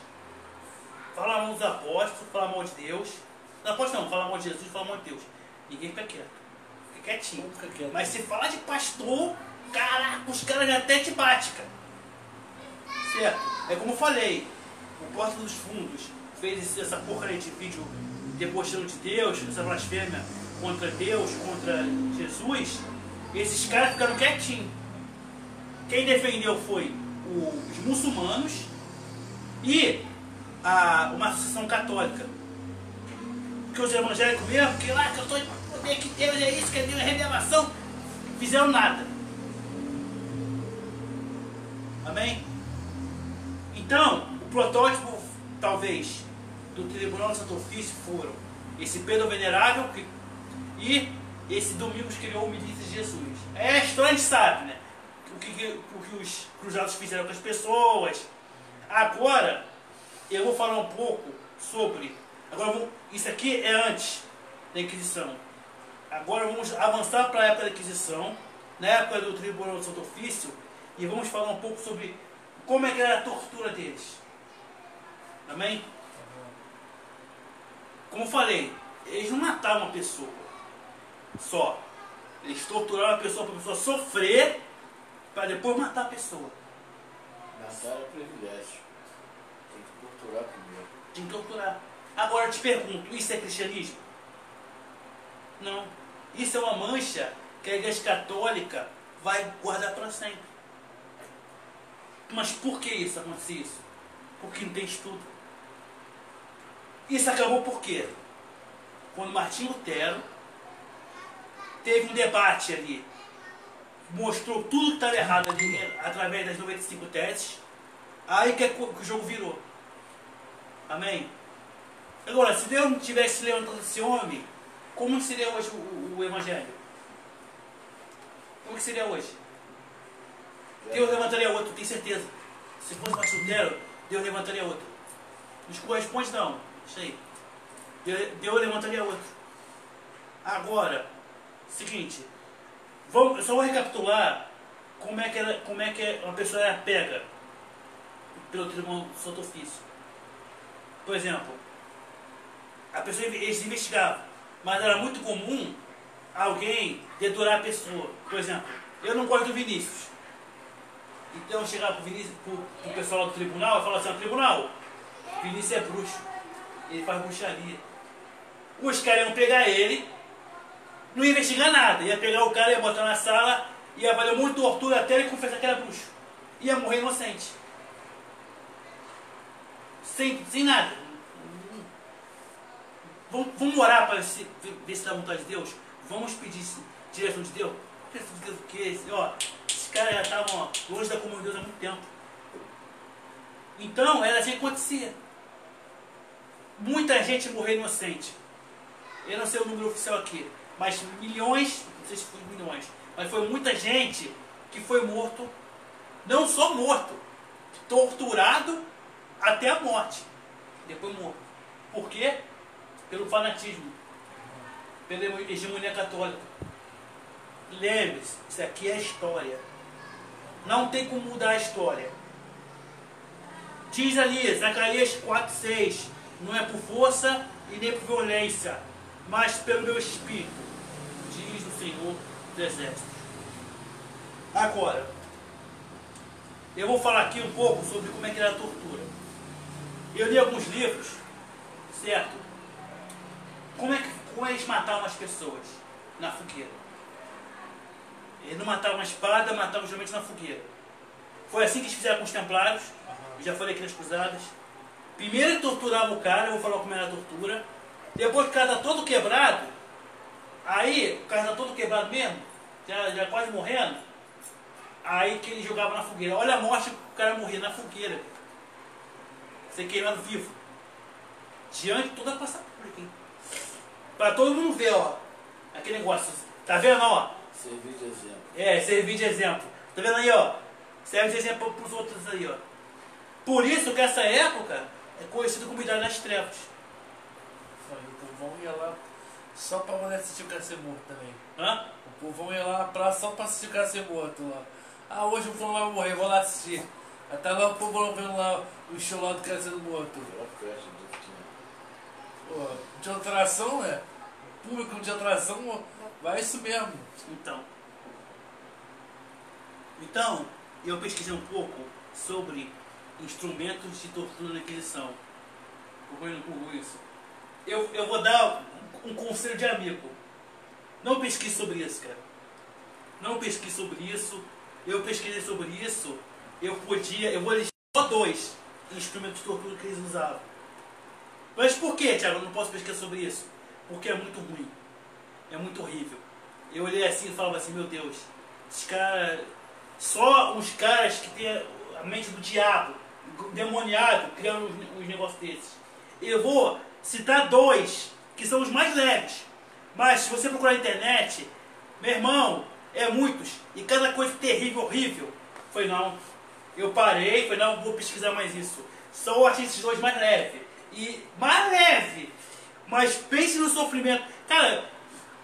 fala mal dos apóstolos, fala mal de Deus. Não, apóstolo não, fala mal de Jesus, fala mal de Deus. Ninguém fica quieto. Fica quietinho. Fica quieto. Mas se fala de pastor, caraca, os caras já até te batem, cara. Certo? É como eu falei, o Porta dos Fundos fez essa porcaria de vídeo debochando de Deus, essa blasfêmia contra Deus, contra Jesus. Esses caras ficaram quietinhos. Quem defendeu foi os muçulmanos e uma associação católica. Porque os evangélicos mesmo, que lá que eu estou em poder, que Deus é isso, que Deus é revelação, fizeram nada. Amém? Então, o protótipo, talvez, do Tribunal do Santo Ofício foram esse Pedro Venerável e esse Domingos criou o Milícia de Jesus. É a história, a gente sabe, né? O que os cruzados fizeram com as pessoas. Agora, eu vou falar um pouco sobre Agora, isso aqui é antes da Inquisição. Agora vamos avançar para a época da Inquisição, na época do Tribunal do Santo Ofício, e vamos falar um pouco sobre como é que era a tortura deles. Amém? Como eu falei, eles não matavam uma pessoa só. Eles torturavam a pessoa para a pessoa sofrer, para depois matar a pessoa. Matar é privilégio. Tem que torturar primeiro. Tem que torturar. Agora eu te pergunto, isso é cristianismo? Não. Isso é uma mancha que a Igreja Católica vai guardar para sempre. Mas por que isso aconteceu isso? Porque não tem estudo. Isso acabou por quê? Quando Martinho Lutero teve um debate ali, mostrou tudo que estava errado ali, através das 95 teses, aí que o jogo virou. Amém? Agora, se Deus não tivesse levantado esse homem, como seria hoje o Evangelho? Como que seria hoje? Deus levantaria outro, tenho certeza. Se fosse Martinho Lutero, Deus levantaria outro. Nos corresponde não, isso aí. Deus levantaria outro. Agora, seguinte, eu só vou recapitular como é que uma pessoa era pega pelo Tribunal do Santo Ofício. Por exemplo, eles investigavam, mas era muito comum alguém dedurar a pessoa. Por exemplo, eu não gosto do Vinícius. Então eu chegava pro pessoal lá do tribunal e falava assim, tribunal, Vinícius é bruxo, ele faz bruxaria. Os caras iam pegar ele, não ia investigar nada, ia pegar o cara, ia botar na sala, ia valer muito tortura até ele confessar que era bruxo. Ia morrer inocente. Sem nada. Vamos orar para ver se dá vontade de Deus? Vamos pedir direção de Deus? Direção de Deus o quê? Esses caras já estavam longe da comunhão de Deus há muito tempo. Então, era assim que acontecia. Muita gente morreu inocente. Eu não sei o número oficial aqui, mas milhões, não sei se foi milhões, mas foi muita gente que foi morto, não só morto, torturado até a morte. Depois morto. Por quê? Pelo fanatismo, pela hegemonia católica. Lembre-se, isso aqui é história. Não tem como mudar a história. Diz ali, Zacarias 4:6, não é por força e nem por violência, mas pelo meu espírito, diz o Senhor dos Exércitos. Agora, eu vou falar aqui um pouco sobre como é que era a tortura. Eu li alguns livros, certo? Como eles matavam as pessoas na fogueira? Eles não matavam a espada, matavam geralmente na fogueira. Foi assim que eles fizeram com os templários. Eu já falei aqui nas cruzadas. Primeiro torturavam o cara, eu vou falar como era a tortura. Depois que o cara está todo quebrado, aí o cara está todo quebrado mesmo, já quase morrendo, aí que ele jogava na fogueira. Olha a morte que o cara morria na fogueira. Ser queimado vivo. Diante de toda a passagem aqui. Para todo mundo ver, ó. Aquele negócio. Tá vendo, ó? Servir de exemplo. Servir de exemplo. Tá vendo aí, ó? Serve de exemplo para os outros aí, ó. Por isso que essa época é conhecida como Idade das Trevas. O povão ia lá só para poder assistir o cara ser morto também. Hã? O povão ia lá na praça só para assistir o cara ser morto lá. Ah, hoje o fulano vai morrer, vou lá assistir. Até lá o povo lá vendo lá o show lá do cara sendo morto. Pô, de atração, né? O público de atração vai isso mesmo. Então, eu pesquisei um pouco sobre instrumentos de tortura na Inquisição. Por isso. Eu vou dar um conselho de amigo. Não pesquise sobre isso, cara. Não pesquise sobre isso. Eu pesquisei sobre isso. Eu vou listar só 2 instrumentos de tortura que eles usavam. Mas por que, Thiago, eu não posso pesquisar sobre isso? Porque é muito ruim. É muito horrível. Eu olhei assim e falava assim, meu Deus, esses caras... Só os caras que têm a mente do diabo, demoniado, criando uns negócios desses. Eu vou citar 2, que são os mais leves. Mas se você procurar na internet, meu irmão, é muitos. E cada coisa terrível, horrível. Foi não. Eu parei, foi não, vou pesquisar mais isso. Só achei esses 2 mais leves. E mais leve. Mas pense no sofrimento. Cara,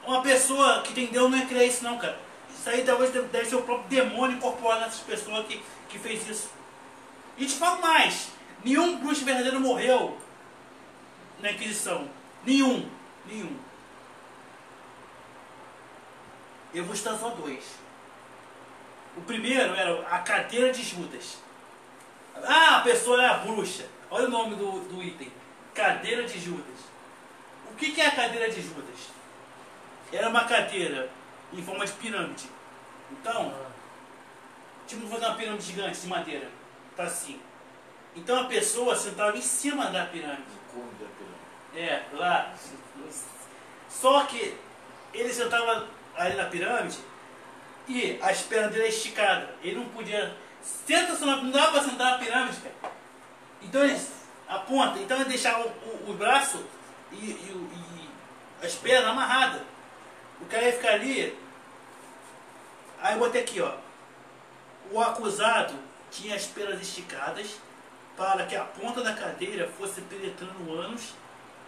uma pessoa que tem Deus não ia criar isso não, cara. Isso aí talvez deve ser o próprio demônio incorporado nessas pessoas que fez isso. E te falo mais. Nenhum bruxo verdadeiro morreu na Inquisição. Nenhum. Eu vou citar só dois. O primeiro era a cadeira de Judas. Ah, a pessoa é a bruxa. Olha o nome do item. Cadeira de Judas. O que é a cadeira de Judas? Era uma cadeira em forma de pirâmide. Então, tipo fazer uma pirâmide gigante de madeira. Tá assim. Então a pessoa sentava em cima da pirâmide. É, lá. Só que ele sentava ali na pirâmide e as pernas dele eram esticadas. Ele não podia. Não dava para sentar na pirâmide, cara. Então ele aponta. Então ele deixava o braço e as pernas amarradas. O cara ia ficar ali. Aí eu botei aqui, ó. O acusado tinha as pernas esticadas para que a ponta da cadeira fosse penetrando o ânus,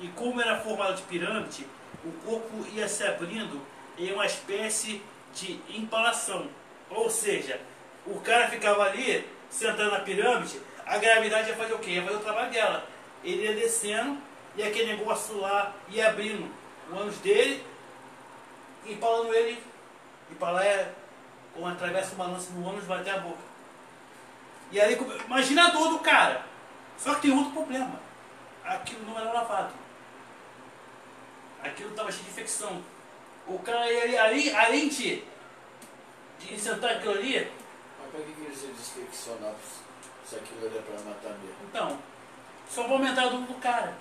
e como era formado de pirâmide, o corpo ia se abrindo em uma espécie de empalação. Ou seja, o cara ficava ali, sentado na pirâmide, a gravidade ia fazer o quê? Ia fazer o trabalho dela. Ele ia descendo e aquele negócio lá ia abrindo o ânus dele, empalando ele. Empalar é como atravessa uma lança no ânus, vai até a boca. E aí, imagina a dor do cara. Só que tem outro problema. Aquilo não era lavado. Aquilo estava cheio de infecção. O cara ia ali, além de sentar aquilo ali. Mas para que eles iam desinfeccionar se aquilo era para matar mesmo? Então, só para aumentar a dor do cara.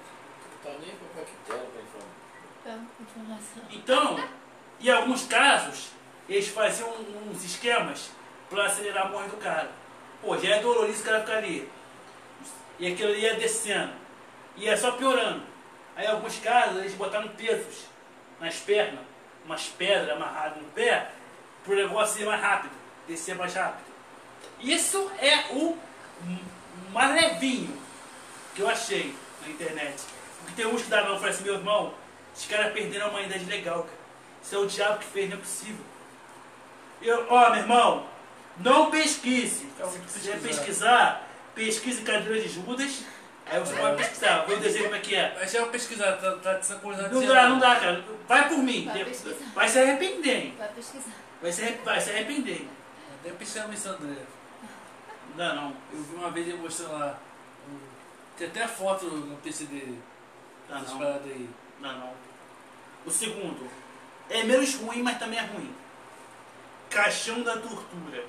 Não está nem para bactéria, para informação. Então, em alguns casos, eles faziam uns esquemas para acelerar a morte do cara. Pô, já é doloroso o cara ficar ali. E aquilo ali ia descendo. Ia só piorando. Aí em alguns casos eles botaram pesos nas pernas, umas pedras amarradas no pé, para o negócio ir mais rápido, descer mais rápido. Isso é o mais levinho que eu achei na internet. Porque tem uns que dá não, eu falei assim, meu irmão, os caras perderam a humanidade legal, cara. Isso é o diabo que fez, não é possível. Ó, meu irmão, não pesquise. Se quiser pesquisar, pesquise cadeira de Judas. Aí você pode pesquisar, vou dizer como é que é. Mas já vou pesquisar, tá essa coisa. Não dá, cara. Vai por mim. Vai se arrepender, hein? Vai pesquisar. Vai se arrepender, hein? Deve pesquisar no Isso André. Não dá, não. Eu vi uma vez ele mostrando lá. Tem até a foto no PC dele. Dá, não. Aí. Não. O segundo. É menos ruim, mas também é ruim. Caixão da tortura.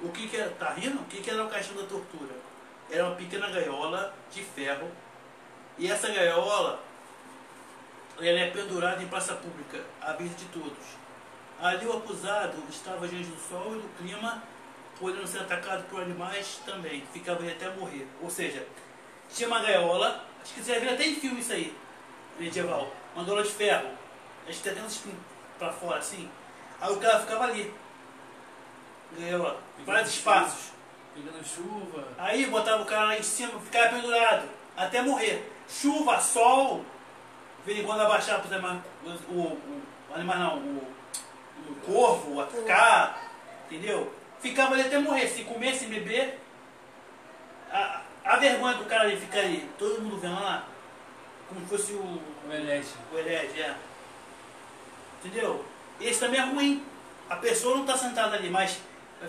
O que era? Tá rindo? O que era o caixão da tortura? Era uma pequena gaiola de ferro. E essa gaiola, ela é pendurada em praça pública, à vista de todos. Ali o acusado estava diante do sol e do clima, podendo ser atacado por animais também. Ficava ali até morrer. Ou seja, tinha uma gaiola, acho que você viu até em filme isso aí, medieval. Uma gaiola de ferro. A gente tem uns pra fora assim. Aí o cara ficava ali. Gaiola, vários espaços. Pegando chuva. Aí botava o cara lá em cima, ficava pendurado, até morrer. Chuva, sol, de vez em quando abaixava para o animal não, o corvo, atacar, entendeu? Ficava ali até morrer, se comer, se beber. A vergonha do cara ali ficar ali, todo mundo vendo lá, como se fosse o herege, é. Entendeu? Esse também é ruim. A pessoa não está sentada ali, mas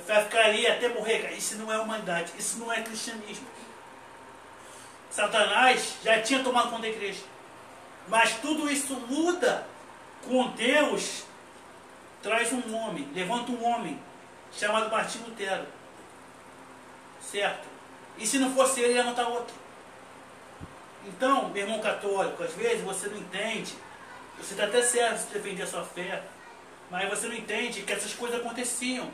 vai ficar ali até morrer, cara. Isso não é humanidade, isso não é cristianismo. Satanás já tinha tomado conta da igreja. Mas tudo isso muda com Deus. Traz um homem, levanta um homem, chamado Martinho Lutero. Certo? E se não fosse ele, ia levantar outro. Então, meu irmão católico, às vezes você não entende. Você está até certo se defender a sua fé. Mas você não entende que essas coisas aconteciam.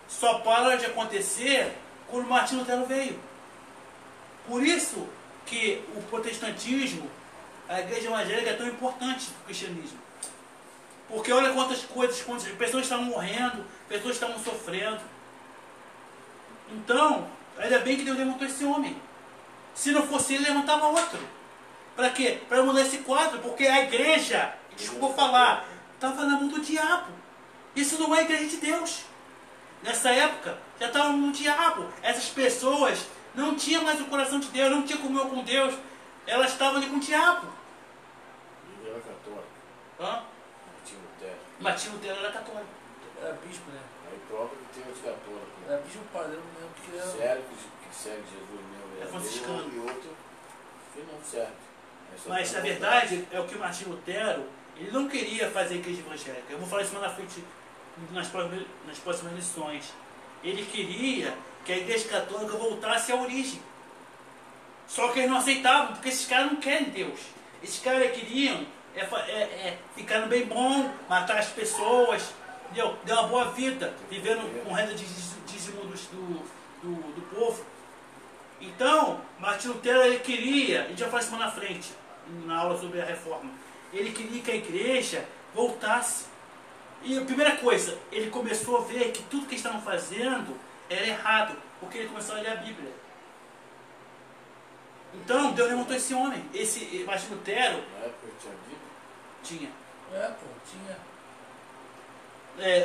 Só para de acontecer quando Martinho Lutero veio. Por isso que o protestantismo, a igreja evangélica é tão importante para o cristianismo. Porque olha quantas pessoas estavam morrendo, pessoas estavam sofrendo. Então, ainda bem que Deus levantou esse homem. Se não fosse ele, levantava outro. Para quê? Para mudar esse quadro, porque a igreja, desculpa falar, estava na mão do diabo. Isso não é a igreja de Deus. Nessa época, já estavam no diabo. Essas pessoas não tinham mais o coração de Deus, não tinham comunhão com Deus. Elas estavam ali com o diabo. Ele era católico. Hã? Martinho Lutero. Martinho Lutero era católico. Era bispo, né? Aí prova que tem os católicos. Era bispo padrão mesmo, que era... Sério que segue Jesus mesmo. É franciscano. E outro que não serve. Mas, na verdade, é o que o Martinho Lutero, ele não queria fazer a igreja evangélica. Eu vou falar isso mais na frente, nas próximas lições. Ele queria que a igreja católica voltasse à origem. Só que eles não aceitavam, porque esses caras não querem Deus. Esses caras queriam ficar no bem bom, matar as pessoas, entendeu? Dar uma boa vida, vivendo com renda de dízimo do povo. Então, Martinho Lutero, ele queria, a gente vai falar isso mais na frente, na aula sobre a reforma, ele queria que a igreja voltasse. E a primeira coisa, ele começou a ver que tudo que eles estavam fazendo era errado, porque ele começou a ler a Bíblia. Então, Deus levantou esse homem, esse Martinho Lutero. Na época tinha Bíblia? Tinha. Tinha.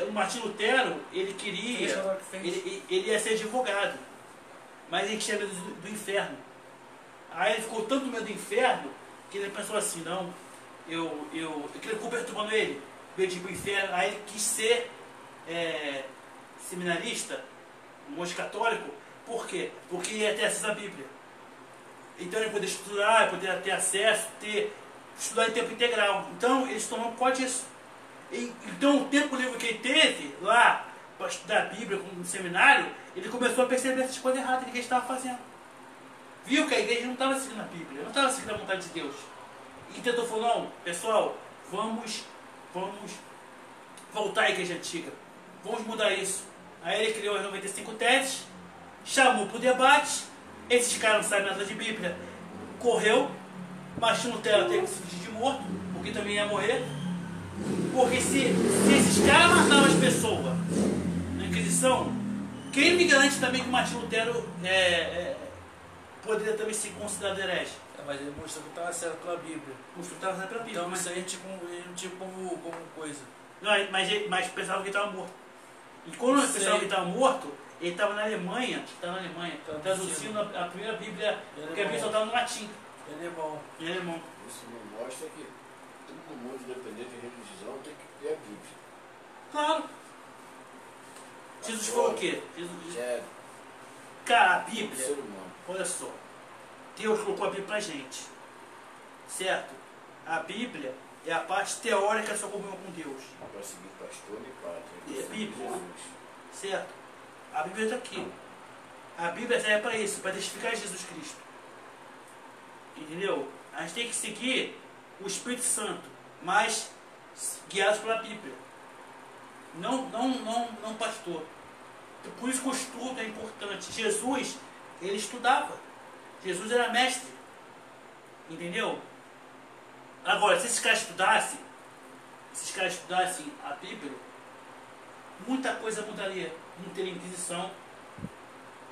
O Martinho Lutero, ele queria, ele ia ser advogado, mas ele tinha medo do inferno. Aí ele ficou tanto medo do inferno, que ele pensou assim, não, aquele cu perturbando ele, medo de ir pro inferno. Aí ele quis ser seminarista, um monge católico. Por quê? Porque ia ter acesso à Bíblia. Então ele poderia estudar, poderia ter acesso, estudar em tempo integral. Então eles tomaram por causa disso. Então o tempo livre que ele teve lá para estudar a Bíblia no seminário, ele começou a perceber essas coisas erradas que ele estava fazendo. Viu que a igreja não estava seguindo a Bíblia, não estava seguindo a vontade de Deus. E tentou falar, não, pessoal, vamos voltar à igreja antiga. Vamos mudar isso. Aí ele criou as 95 teses, chamou para o debate. Esses caras não sabem nada de Bíblia. Correu, Martinho Lutero teve que se fingir de morto, porque também ia morrer. Porque se esses caras matavam as pessoas na Inquisição, quem me garante também que o Martinho Lutero poderia também ser considerado herege? Mas ele mostrou que estava certo com a Bíblia. Mostrou que estava certo com a Bíblia. Então isso aí ele não tinha como coisa. Não, mas pensava que ele estava morto. E quando ele pensava que ele estava morto, ele estava na Alemanha, traduzindo a primeira Bíblia, porque a Bíblia só estava no latim. Ele é bom. Isso não mostra que todo mundo, independente de religião, tem que ter a Bíblia. Claro. Jesus falou o quê? Sério. Cara, a Ser Bíblia, humano. olha só, Deus colocou a Bíblia pra gente, certo? A Bíblia é a parte teórica da sua comunhão com Deus, Para seguir pastor e padre. E a Bíblia? Jesus. certo? A Bíblia está aqui. A Bíblia serve para isso, para testificar Jesus Cristo. Entendeu? A gente tem que seguir o Espírito Santo, mas guiados pela Bíblia. Não pastor. Por isso que o estudo é importante. Jesus, ele estudava. Jesus era mestre. Entendeu? Agora, se esses caras estudassem a Bíblia, muita coisa mudaria. Não teria Inquisição.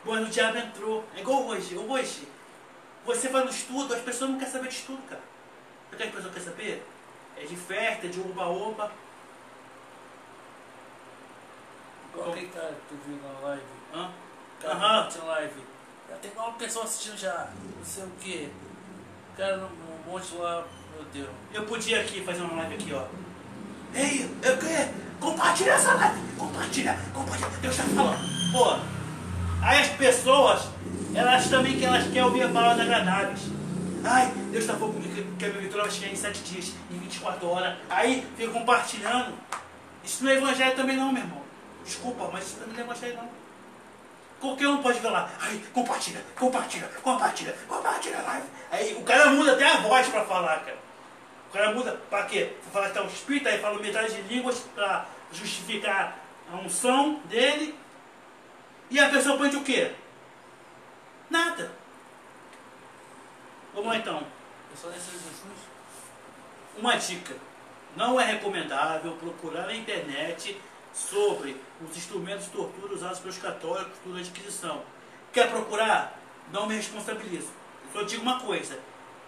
Mas o diabo entrou. É igual hoje. Hoje, você vai no estudo, as pessoas não querem saber de estudo, cara. O que as pessoas querem saber? É de festa, de oba-oba. Qual aquele cara que tu viu na live? Hã? Cara, Aham. tinha live. Já tem uma pessoa assistindo já, não sei o que. O cara um monte lá, meu Deus. Eu podia aqui fazer uma live aqui, ó. Ei, eu quero. Compartilha essa live. Compartilha. Deus está falando. Pô, aí as pessoas, elas também querem ouvir palavras agradáveis. Ai, Deus está falando comigo que a minha vitória vai chegar em 7 dias, em 24 horas. Aí fica compartilhando. Isso não é evangelho também não, meu irmão. Desculpa, mas isso também não é evangelho não. Qualquer um pode falar, ai, compartilha a live. Aí o cara muda até a voz para falar, cara. O cara muda para quê? Para falar que está um espírito, aí fala metade de línguas para justificar a unção dele. E a pessoa aprende o quê? Nada. Vamos lá então. É só nesse Jesus. Uma dica. Não é recomendável procurar na internet sobre os instrumentos de tortura usados pelos católicos durante a Inquisição. Quer procurar? Não me responsabilizo. Só digo uma coisa,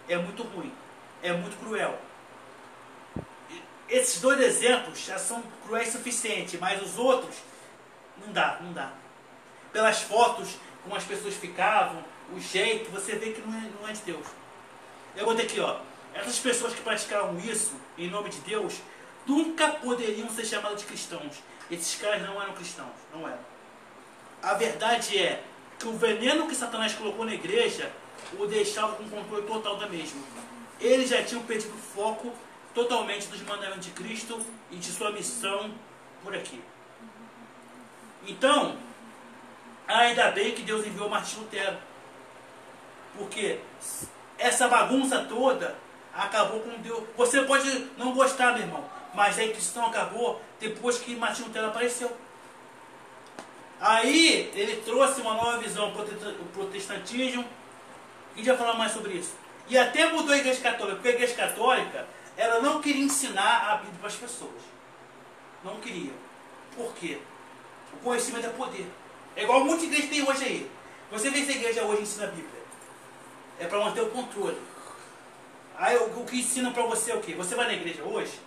é muito ruim, é muito cruel. Esses dois exemplos já são cruéis o suficiente, mas os outros, não dá, não dá. Pelas fotos, como as pessoas ficavam, o jeito, você vê que não é de Deus. Eu vou ter aqui, ó, essas pessoas que praticavam isso, em nome de Deus, nunca poderiam ser chamadas de cristãos. Esses caras não eram cristãos, não eram. A verdade é que o veneno que Satanás colocou na igreja o deixava com controle total da mesma. Eles já tinham perdido o foco totalmente dos mandamentos de Cristo e de sua missão por aqui. Então, ainda bem que Deus enviou Martim Lutero. Porque essa bagunça toda acabou com Deus. Você pode não gostar, meu irmão, mas a questão acabou depois que Martim Lutero apareceu. Aí ele trouxe uma nova visão, o protestantismo, e a gente vai falar mais sobre isso. E até mudou a Igreja Católica, porque a Igreja Católica, ela não queria ensinar a Bíblia para as pessoas. Não queria. Por quê? O conhecimento é poder. É igual muita igreja tem hoje aí. Você vê se a igreja hoje ensina a Bíblia. É para manter o controle. Aí o que ensinam para você é o quê? Você vai na igreja hoje,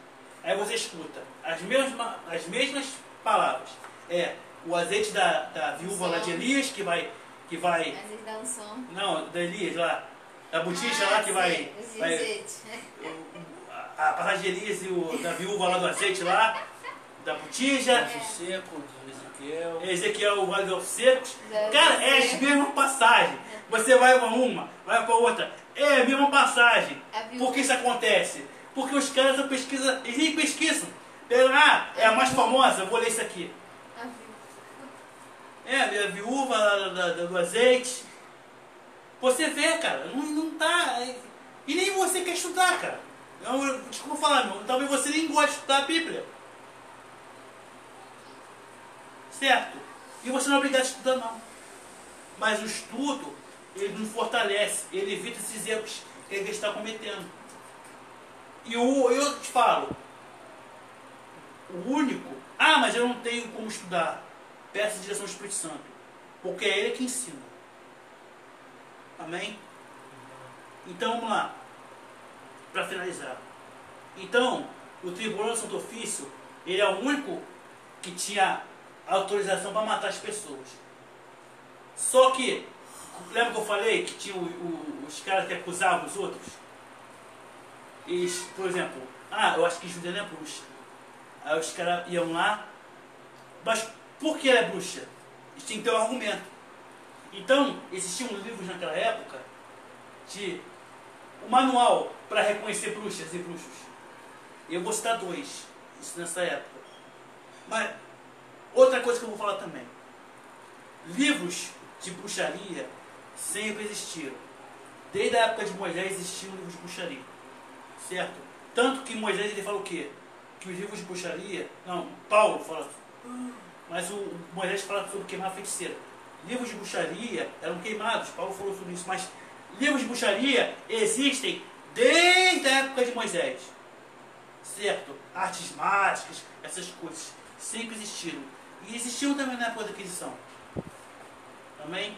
aí você escuta as mesmas palavras. É o azeite da viúva lá de Elias, que vai... Azeite da unção. Não, da Elias lá. Da botija lá que vai a passagem de Elias e da viúva lá do azeite lá. Da botija. Ossos secos, Ezequiel. Ezequiel, o Vale dos Ossos Secos. Cara, é as mesmas passagens. Você vai para uma, vai para outra. É a mesma passagem. Por que isso acontece? Porque os caras não pesquisam, eles nem pesquisam. É a mais famosa, eu vou ler isso aqui. É a viúva do azeite. Você vê, cara, não tá. E nem você quer estudar, cara. Desculpa falar, meu. Talvez você nem goste de estudar a Bíblia. Certo? E você não é obrigado a estudar, não. Mas o estudo, ele nos fortalece. Ele evita esses erros que a gente está cometendo. E eu te falo, o único... Ah, mas eu não tenho como estudar. Peça a direção do Espírito Santo. Porque é Ele que ensina. Amém? Então, vamos lá. Para finalizar. Então, o Tribunal do Santo Ofício, ele é o único que tinha autorização para matar as pessoas. Só que, lembra que eu falei que tinha os caras que acusavam os outros? Eles, por exemplo, eu acho que Juliana é bruxa. Aí os caras iam lá, mas por que ela é bruxa? Eles tinham que ter um argumento. Então, existiam livros naquela época de um manual para reconhecer bruxas e bruxos. Eu vou citar 2, isso nessa época. Mas, outra coisa que eu vou falar também. Livros de bruxaria sempre existiram. Desde a época de Moisés existiam livros de bruxaria. Certo? Tanto que Moisés ele fala o quê? Que os livros de bruxaria... Não, Paulo fala... Mas o Moisés fala sobre queimar a feiticeira. Livros de bruxaria eram queimados. Paulo falou sobre isso. Mas livros de bruxaria existem desde a época de Moisés. Certo? Artes mágicas, essas coisas. Sempre existiram. E existiam também na época da Inquisição. Amém?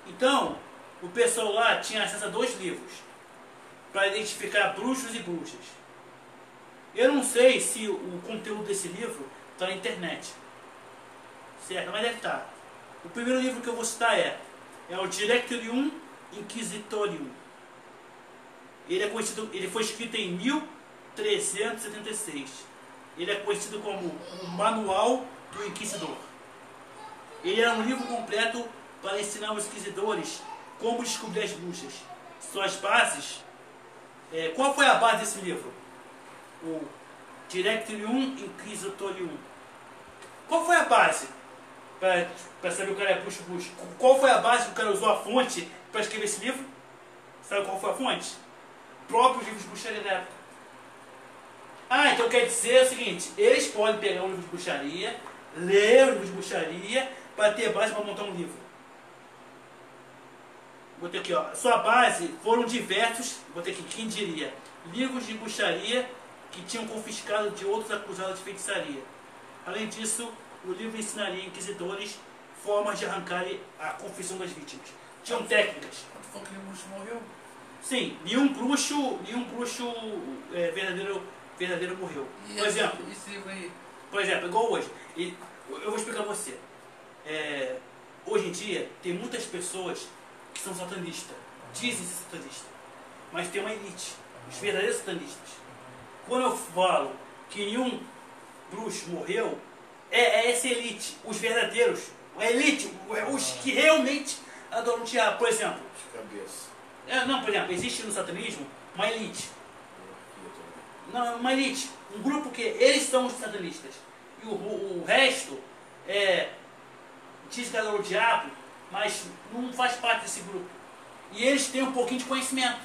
Então, o pessoal lá tinha acesso a 2 livros para identificar bruxos e bruxas. Eu não sei se o conteúdo desse livro está na internet. Certo? Mas deve estar. O primeiro livro que eu vou citar é o Directorium Inquisitorium. Ele foi escrito em 1376. Ele é conhecido como o Manual do Inquisidor. Ele é um livro completo para ensinar os inquisidores como descobrir as bruxas. Suas bases. Qual foi a base desse livro? O Directorium Inquisitorium. Qual foi a base para saber o cara é bruxo? Qual foi a base que o cara usou a fonte para escrever esse livro? Sabe qual foi a fonte? Próprios livros de bruxaria da época. Então quer dizer o seguinte: eles podem pegar um livro de bruxaria, ler o livro de bruxaria, para ter base para montar um livro. Vou ter aqui, ó. Sua base foram diversos, vou ter aqui, quem diria, livros de bruxaria que tinham confiscado de outros acusados de feitiçaria. Além disso, o livro ensinaria inquisidores formas de arrancarem a confissão das vítimas. tinham técnicas. Tu falou que nenhum bruxo morreu? Sim, nenhum bruxo verdadeiro morreu. Por exemplo, Esse livro aí? Por exemplo, igual hoje. Eu vou explicar pra você. Hoje em dia, tem muitas pessoas que são satanistas. Dizem ser satanistas. Mas tem uma elite. Os verdadeiros satanistas. Quando eu falo que nenhum bruxo morreu, é essa elite. Os verdadeiros. A elite. Os que realmente adoram o diabo. Por exemplo. De cabeça. Não, por exemplo, existe no satanismo uma elite. Não, uma elite. Um grupo que eles são os satanistas. E o resto diz que adora o diabo, mas não faz parte desse grupo. E eles têm um pouquinho de conhecimento.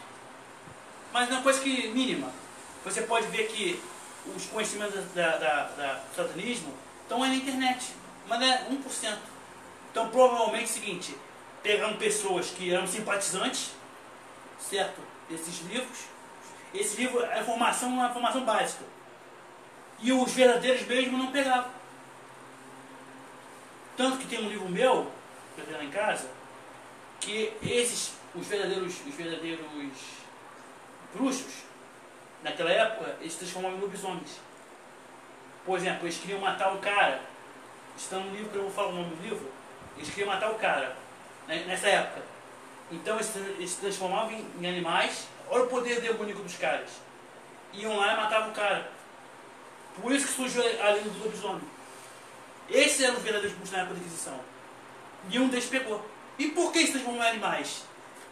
Mas não é uma coisa que mínima. Você pode ver que os conhecimentos do satanismo estão aí na internet. Mas é 1%. Então provavelmente é o seguinte, pegaram pessoas que eram simpatizantes, certo? Desses livros. Esse livro, a informação é uma informação básica. E os verdadeiros mesmo não pegavam. Tanto que tem um livro meu, que eu tenho lá em casa, que os verdadeiros bruxos, naquela época, eles se transformavam em lobisomens. Por exemplo, eles queriam matar o cara. Está no livro, que eu vou falar o nome do livro. Eles queriam matar o cara, né, nessa época. Então eles se transformavam em animais. Olha o poder demoníaco dos caras. Iam lá e matavam o cara. Por isso que surgiu a lenda do lobisomem. Esses eram os verdadeiros bruxos na época da Inquisição. Nenhum deles pegou. E por que se transformam em animais?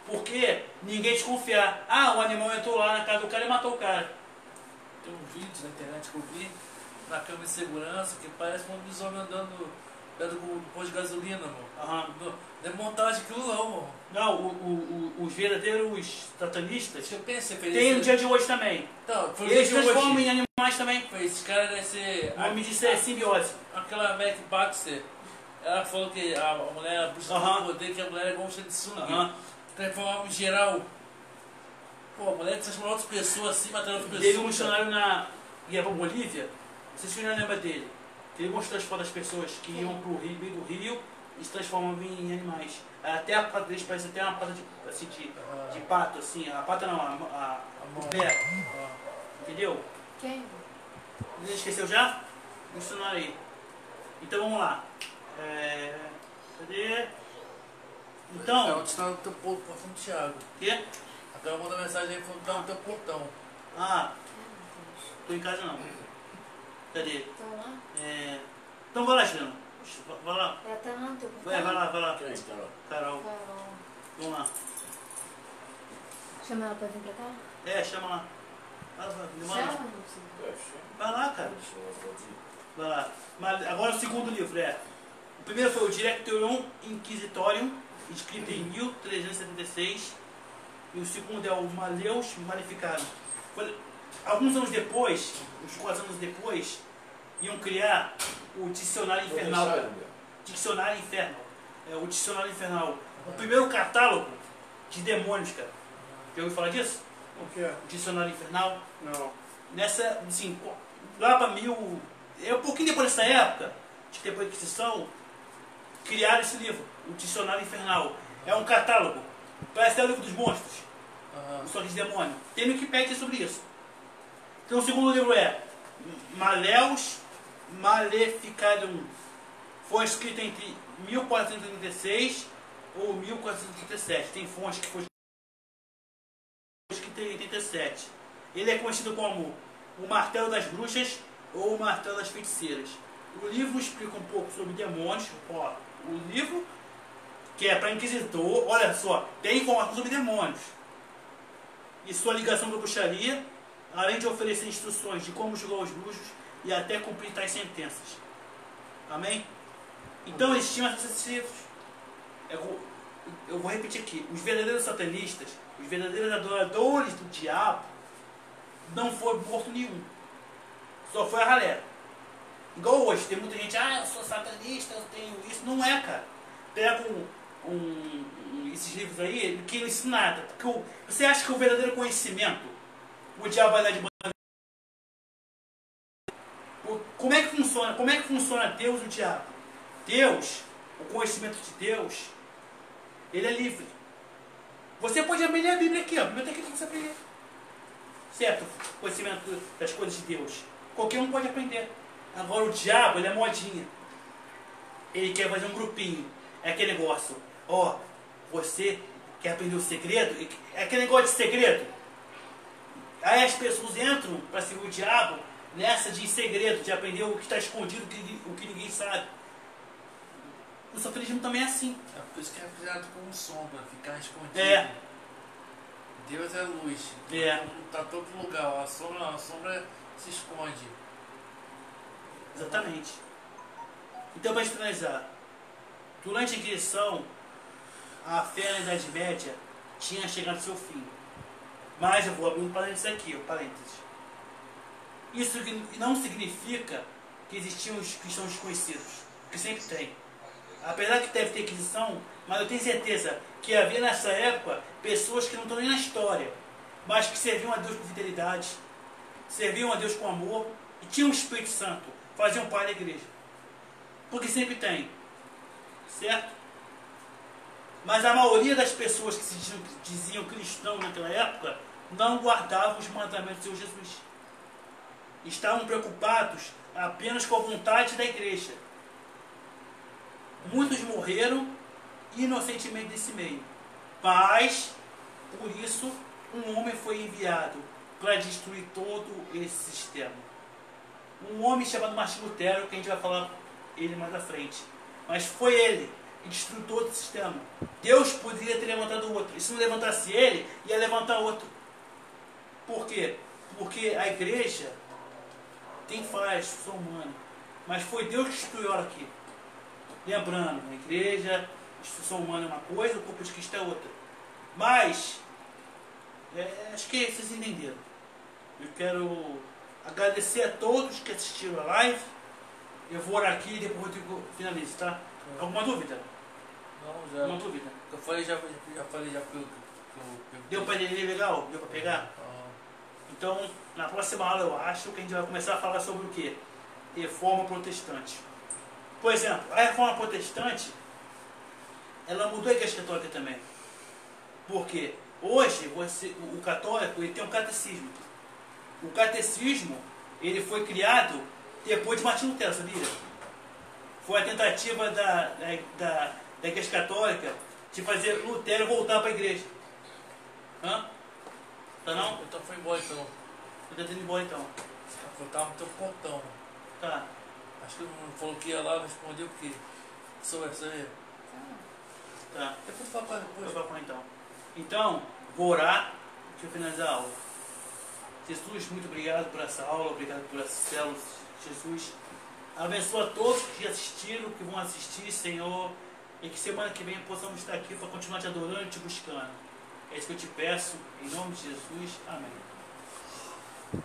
Porque ninguém desconfiar. O animal entrou lá na casa do cara e matou o cara. Tem um vídeo na internet que eu vi, na câmera de segurança, que parece um lobisomem andando perto do posto de gasolina, mano. Não é montagem aquilo não, mano. Não, os verdadeiros satanistas Eu pensei, tem no dia de hoje também. Então, foi Eles o dia de transformam hoje. em animais também. Esse cara deve ser... O nome disso é simbiose. Aquela Mac Baxter, ela falou que a mulher buscou Aham. o poder, que a mulher é igual um cheio de sunga. Aham. Transformava em geral. Pô, a mulher transformava outras pessoas assim, matando outras Teve um pessoas. missionário na ia pra Bolívia, não sei se você já lembra dele. Ele mostrou as fotos das pessoas que iam pro rio, meio do rio e se transformavam em animais. Até a pata deles parece até uma pata de pato, assim. A pata não, a pé. Entendeu? Quem? Você esqueceu já? Missionário aí. Então vamos lá. Cadê? Então. Onde está no teu portão do Thiago. Quê? Até ela mandou mensagem aí falando que tá no teu portão. Tô em casa não. Cadê? Tá lá? Então vai lá, Juliano. Vai lá. Ela tá lá no teu Vai lá. Quem está lá? Carol, Carol. vamos lá. Chama ela pra vir pra cá? Chama lá. Vai, demora. Chama, não precisa. Vai lá, cara. Vai lá. Mas agora o segundo livro o primeiro foi o Directorium Inquisitorium, escrito em 1376. E o segundo é o Maleus Maleficarum. Alguns anos depois, uns 4 anos depois, iam criar o Dicionário Infernal. Dicionário Infernal. O Dicionário Infernal. O primeiro catálogo de demônios, cara. Já ouviu falar disso? O que é? O Dicionário Infernal. Não. Nessa, assim, lá para um pouquinho depois dessa época, de depois da Inquisição, criaram esse livro, o Dicionário Infernal. É um catálogo. Parece até o livro dos monstros. Só que de demônio. Tem no Wikipedia sobre isso. Então o segundo livro é Maleus Maleficarum. Foi escrito entre 1436 ou 1437. Tem fontes que foi escrito em 87. Ele é conhecido como o Martelo das Bruxas ou o Martelo das Feiticeiras. O livro explica um pouco sobre demônios. O livro, que é para inquisitor, olha só, tem informação sobre demônios e sua ligação com a bruxaria, além de oferecer instruções de como julgar os bruxos e até cumprir tais sentenças. Amém? Então eles tinham esses livros. Eu vou repetir aqui. Os verdadeiros satanistas, os verdadeiros adoradores do diabo, não foi morto nenhum. Só foi a galera. Igual hoje, tem muita gente, eu sou satanista, eu tenho isso. Não é, cara. Pega esses livros aí que não ensinam nada. Porque você acha que o verdadeiro conhecimento, o diabo vai dar de banda? Como é que funciona? Como é que funciona Deus e o diabo? Deus, o conhecimento de Deus, ele é livre. Você pode aprender a Bíblia aqui, ó. A Bíblia tem aqui para você aprender. Certo? O conhecimento das coisas de Deus. Qualquer um pode aprender. Agora o diabo, ele é modinha. Ele quer fazer um grupinho. É aquele negócio. Ó, você quer aprender o segredo? É aquele negócio de segredo. Aí as pessoas entram para seguir o diabo nessa de segredo, de aprender o que está escondido, o que ninguém sabe. O satanismo também é assim. É por isso que é representado como sombra, ficar escondido. É. Deus é luz. É. Está todo lugar. A sombra se esconde. Exatamente. Então, para finalizar, durante a Inquisição, a fé na Idade Média tinha chegado ao seu fim. Mas eu vou abrir um parênteses aqui, um parênteses. Isso não significa que existiam os cristãos desconhecidos, que sempre tem. Apesar que deve ter Inquisição, mas eu tenho certeza que havia nessa época pessoas que não estão nem na história, mas que serviam a Deus com fidelidade, serviam a Deus com amor e tinham o Espírito Santo, faziam parte da igreja. Porque sempre tem. Certo? Mas a maioria das pessoas que se diziam cristãos naquela época não guardavam os mandamentos do Senhor Jesus. Estavam preocupados apenas com a vontade da igreja. Muitos morreram inocentemente desse meio. Mas, por isso, um homem foi enviado para destruir todo esse sistema. Um homem chamado Martim Lutero, que a gente vai falar ele mais à frente. Mas foi ele que destruiu todo o sistema. Deus poderia ter levantado outro. E se não levantasse ele, ia levantar outro. Por quê? Porque a igreja tem falhas, sou humano. Mas foi Deus que destruiu ela aqui. Lembrando, a igreja, a instituição humana é uma coisa, o corpo de Cristo é outra. Mas, acho que vocês entenderam. Eu quero agradecer a todos que assistiram a live. Eu vou orar aqui e depois o Rodrigo finaliza, tá? Alguma dúvida? Não, já. Alguma dúvida? Eu falei já que eu Deu para entender legal? Deu para pegar? Ah, Então, na próxima aula eu acho que a gente vai começar a falar sobre o quê? Reforma protestante. Por exemplo, a reforma protestante, ela mudou a igreja católica também. Porque hoje o católico ele tem um catecismo. O catecismo ele foi criado depois de Martim Lutero, sabia? Foi a tentativa da igreja católica de fazer Lutero voltar para a igreja. Hã? Tá não? então foi embora então. Eu tô indo embora então. Eu tava no teu portão. Tá. Acho que não falou que ia lá, respondeu o quê? Sobre essa aí. Tá. Depois fala com ela Vou depois. falar com então. Então, vou orar. Deixa eu finalizar a aula. Jesus, muito obrigado por essa aula, obrigado por essas células. Jesus, abençoa todos que assistiram, que vão assistir, Senhor. E que semana que vem possamos estar aqui para continuar te adorando e te buscando. É isso que eu te peço, em nome de Jesus. Amém.